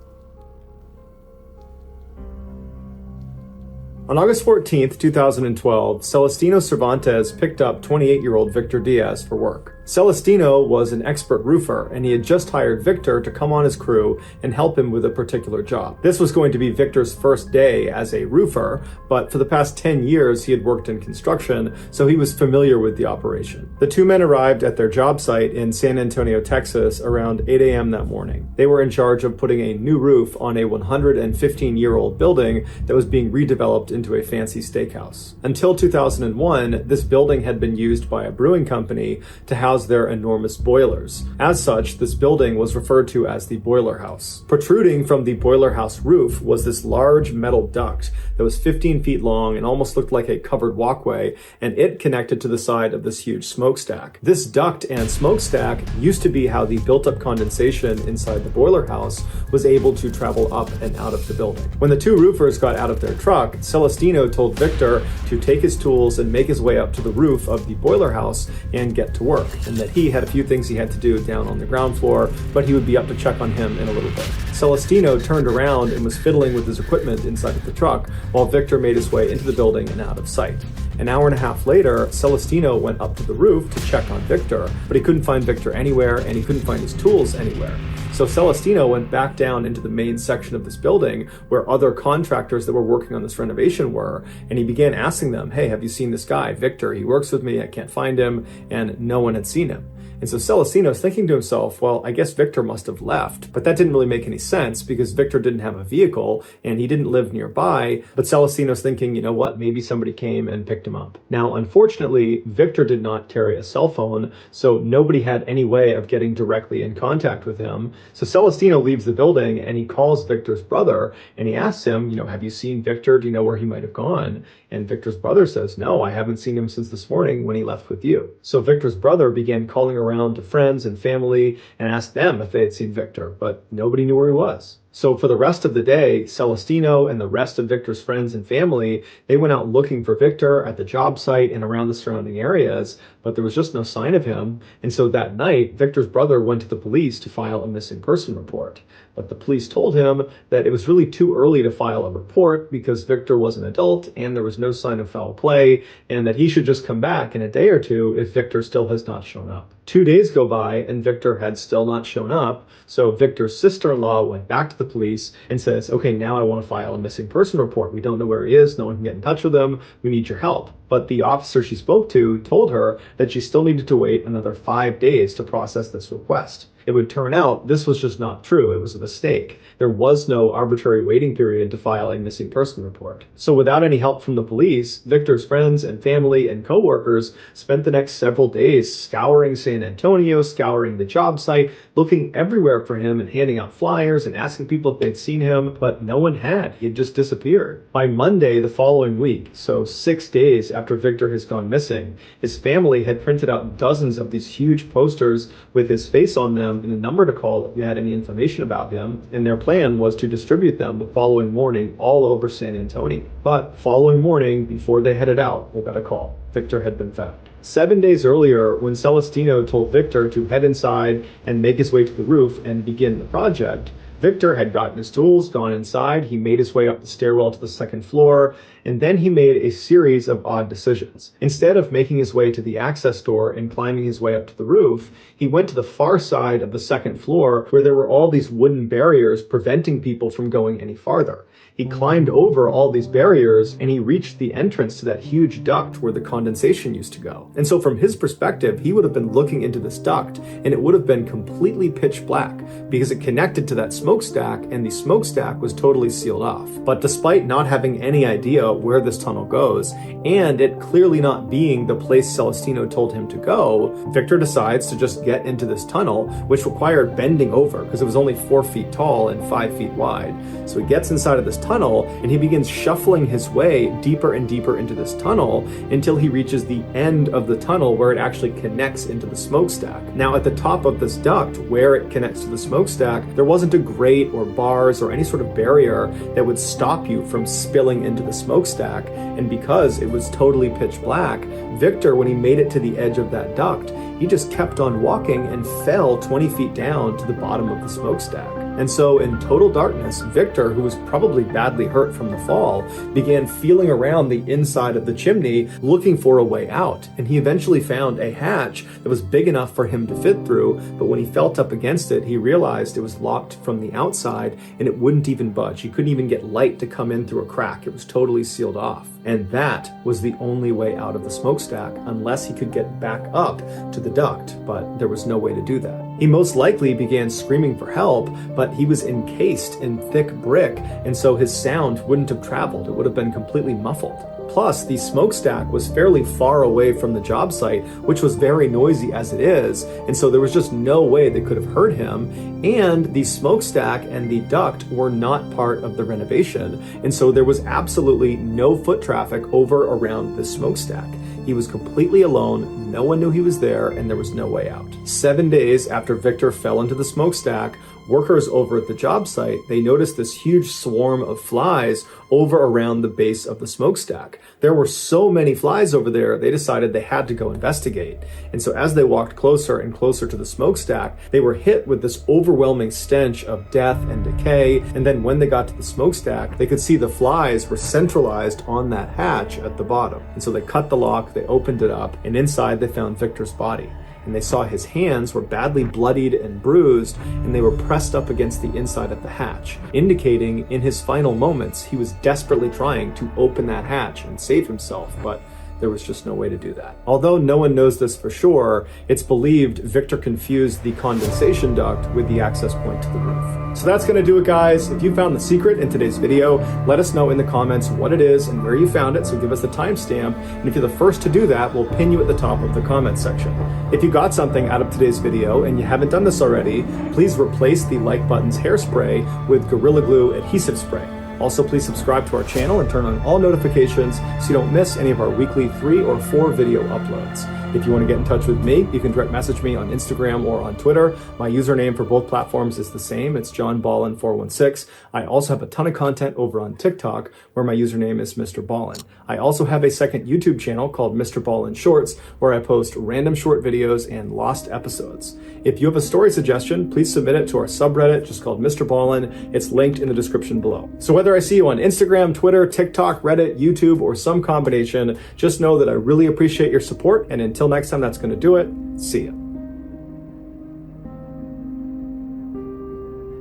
On August 14th, 2012, Celestino Cervantes picked up 28-year-old Victor Diaz for work. Celestino was an expert roofer, and he had just hired Victor to come on his crew and help him with a particular job. This was going to be Victor's first day as a roofer, but for the past 10 years he had worked in construction, so he was familiar with the operation. The two men arrived at their job site in San Antonio, Texas around 8 a.m. that morning. They were in charge of putting a new roof on a 115-year-old building that was being redeveloped into a fancy steakhouse. Until 2001, this building had been used by a brewing company to house their enormous boilers. As such, this building was referred to as the boiler house. Protruding from the boiler house roof was this large metal duct that was 15 feet long and almost looked like a covered walkway, and it connected to the side of this huge smokestack. This duct and smokestack used to be how the built-up condensation inside the boiler house was able to travel up and out of the building. When the two roofers got out of their truck, Celestino told Victor to take his tools and make his way up to the roof of the boiler house and get to work, and that he had a few things he had to do down on the ground floor, but he would be up to check on him in a little bit. Celestino turned around and was fiddling with his equipment inside of the truck, while Victor made his way into the building and out of sight. An hour and a half later, Celestino went up to the roof to check on Victor, but he couldn't find Victor anywhere, and he couldn't find his tools anywhere. So Celestino went back down into the main section of this building where other contractors that were working on this renovation were, and he began asking them, "Hey, have you seen this guy, Victor? He works with me, I can't find him," and no one had seen him. And so Celestino's thinking to himself, well, I guess Victor must have left. But that didn't really make any sense because Victor didn't have a vehicle and he didn't live nearby. But Celestino's thinking, you know what, maybe somebody came and picked him up. Now, unfortunately, Victor did not carry a cell phone, so nobody had any way of getting directly in contact with him. So Celestino leaves the building and he calls Victor's brother and he asks him, have you seen Victor? Do you know where he might have gone? And Victor's brother says, no, I haven't seen him since this morning when he left with you. So Victor's brother began calling around to friends and family and asked them if they had seen Victor, but nobody knew where he was. So for the rest of the day, Celestino and the rest of Victor's friends and family, they went out looking for Victor at the job site and around the surrounding areas, but there was just no sign of him. And so that night, Victor's brother went to the police to file a missing person report. But the police told him that it was really too early to file a report because Victor was an adult and there was no sign of foul play, and that he should just come back in a day or two if Victor still has not shown up. 2 days go by and Victor had still not shown up, so Victor's sister-in-law went back to the police and says, okay, now I want to file a missing person report. We don't know where he is, no one can get in touch with him, we need your help. But the officer she spoke to told her that she still needed to wait another 5 days to process this request. It would turn out this was just not true. It was a mistake. There was no arbitrary waiting period to file a missing person report. So without any help from the police, Victor's friends and family and co-workers spent the next several days scouring San Antonio, scouring the job site, looking everywhere for him and handing out flyers and asking people if they'd seen him, but no one had. He had just disappeared. By Monday the following week, so 6 days after Victor has gone missing, his family had printed out dozens of these huge posters with his face on them and a number to call if you had any information about him, and their plan was to distribute them the following morning all over San Antonio. But following morning, before they headed out, they got a call. Victor had been found. 7 days earlier, when Celestino told Victor to head inside and make his way to the roof and begin the project, Victor had gotten his tools, gone inside, he made his way up the stairwell to the second floor, and then he made a series of odd decisions. Instead of making his way to the access door and climbing his way up to the roof, he went to the far side of the second floor where there were all these wooden barriers preventing people from going any farther. He climbed over all these barriers and he reached the entrance to that huge duct where the condensation used to go. And so from his perspective, he would have been looking into this duct and it would have been completely pitch black because it connected to that smokestack and the smokestack was totally sealed off. But despite not having any idea where this tunnel goes and it clearly not being the place Celestino told him to go, Victor decides to just get into this tunnel, which required bending over because it was only 4 feet tall and 5 feet wide. So he gets inside of this tunnel and he begins shuffling his way deeper and deeper into this tunnel until he reaches the end of the tunnel where it actually connects into the smokestack. Now at the top of this duct where it connects to the smokestack, there wasn't a grate or bars or any sort of barrier that would stop you from spilling into the smokestack, and because it was totally pitch black, Victor, when he made it to the edge of that duct, he just kept on walking and fell 20 feet down to the bottom of the smokestack. And so in total darkness, Victor, who was probably badly hurt from the fall, began feeling around the inside of the chimney looking for a way out. And he eventually found a hatch that was big enough for him to fit through, but when he felt up against it, he realized it was locked from the outside and it wouldn't even budge. He couldn't even get light to come in through a crack. It was totally sealed off. And that was the only way out of the smokestack unless he could get back up to the duct, but there was no way to do that. He most likely began screaming for help, but he was encased in thick brick, and so his sound wouldn't have traveled. It would have been completely muffled. Plus, the smokestack was fairly far away from the job site, which was very noisy as it is, and so there was just no way they could have heard him, and the smokestack and the duct were not part of the renovation, and so there was absolutely no foot traffic over around the smokestack. He was completely alone, no one knew he was there, and there was no way out. 7 days after Victor fell into the smokestack, workers over at the job site, they noticed this huge swarm of flies over around the base of the smokestack. There were so many flies over there, they decided they had to go investigate. And so as they walked closer and closer to the smokestack, they were hit with this overwhelming stench of death and decay. And then when they got to the smokestack, they could see the flies were centralized on that hatch at the bottom. And so they cut the lock, they opened it up, and inside they found Victor's body. And they saw his hands were badly bloodied and bruised, and they were pressed up against the inside of the hatch, indicating in his final moments he was desperately trying to open that hatch and save himself, but there was just no way to do that. Although no one knows this for sure, it's believed Victor confused the condensation duct with the access point to the roof. So that's gonna do it, guys. If you found the secret in today's video, let us know in the comments what it is and where you found it, so give us the timestamp. And if you're the first to do that, we'll pin you at the top of the comment section. If you got something out of today's video and you haven't done this already, please replace the like button's hairspray with Gorilla Glue adhesive spray. Also, please subscribe to our channel and turn on all notifications so you don't miss any of our weekly 3 or 4 video uploads. If you want to get in touch with me, you can direct message me on Instagram or on Twitter. My username for both platforms is the same. It's JohnBallen416. I also have a ton of content over on TikTok where my username is MrBallen. I also have a second YouTube channel called MrBallen Shorts where I post random short videos and lost episodes. If you have a story suggestion, please submit it to our subreddit just called MrBallen. It's linked in the description below. So whether I see you on Instagram, Twitter, TikTok, Reddit, YouTube, or some combination, just know that I really appreciate your support, and until next time, that's going to do it. See ya.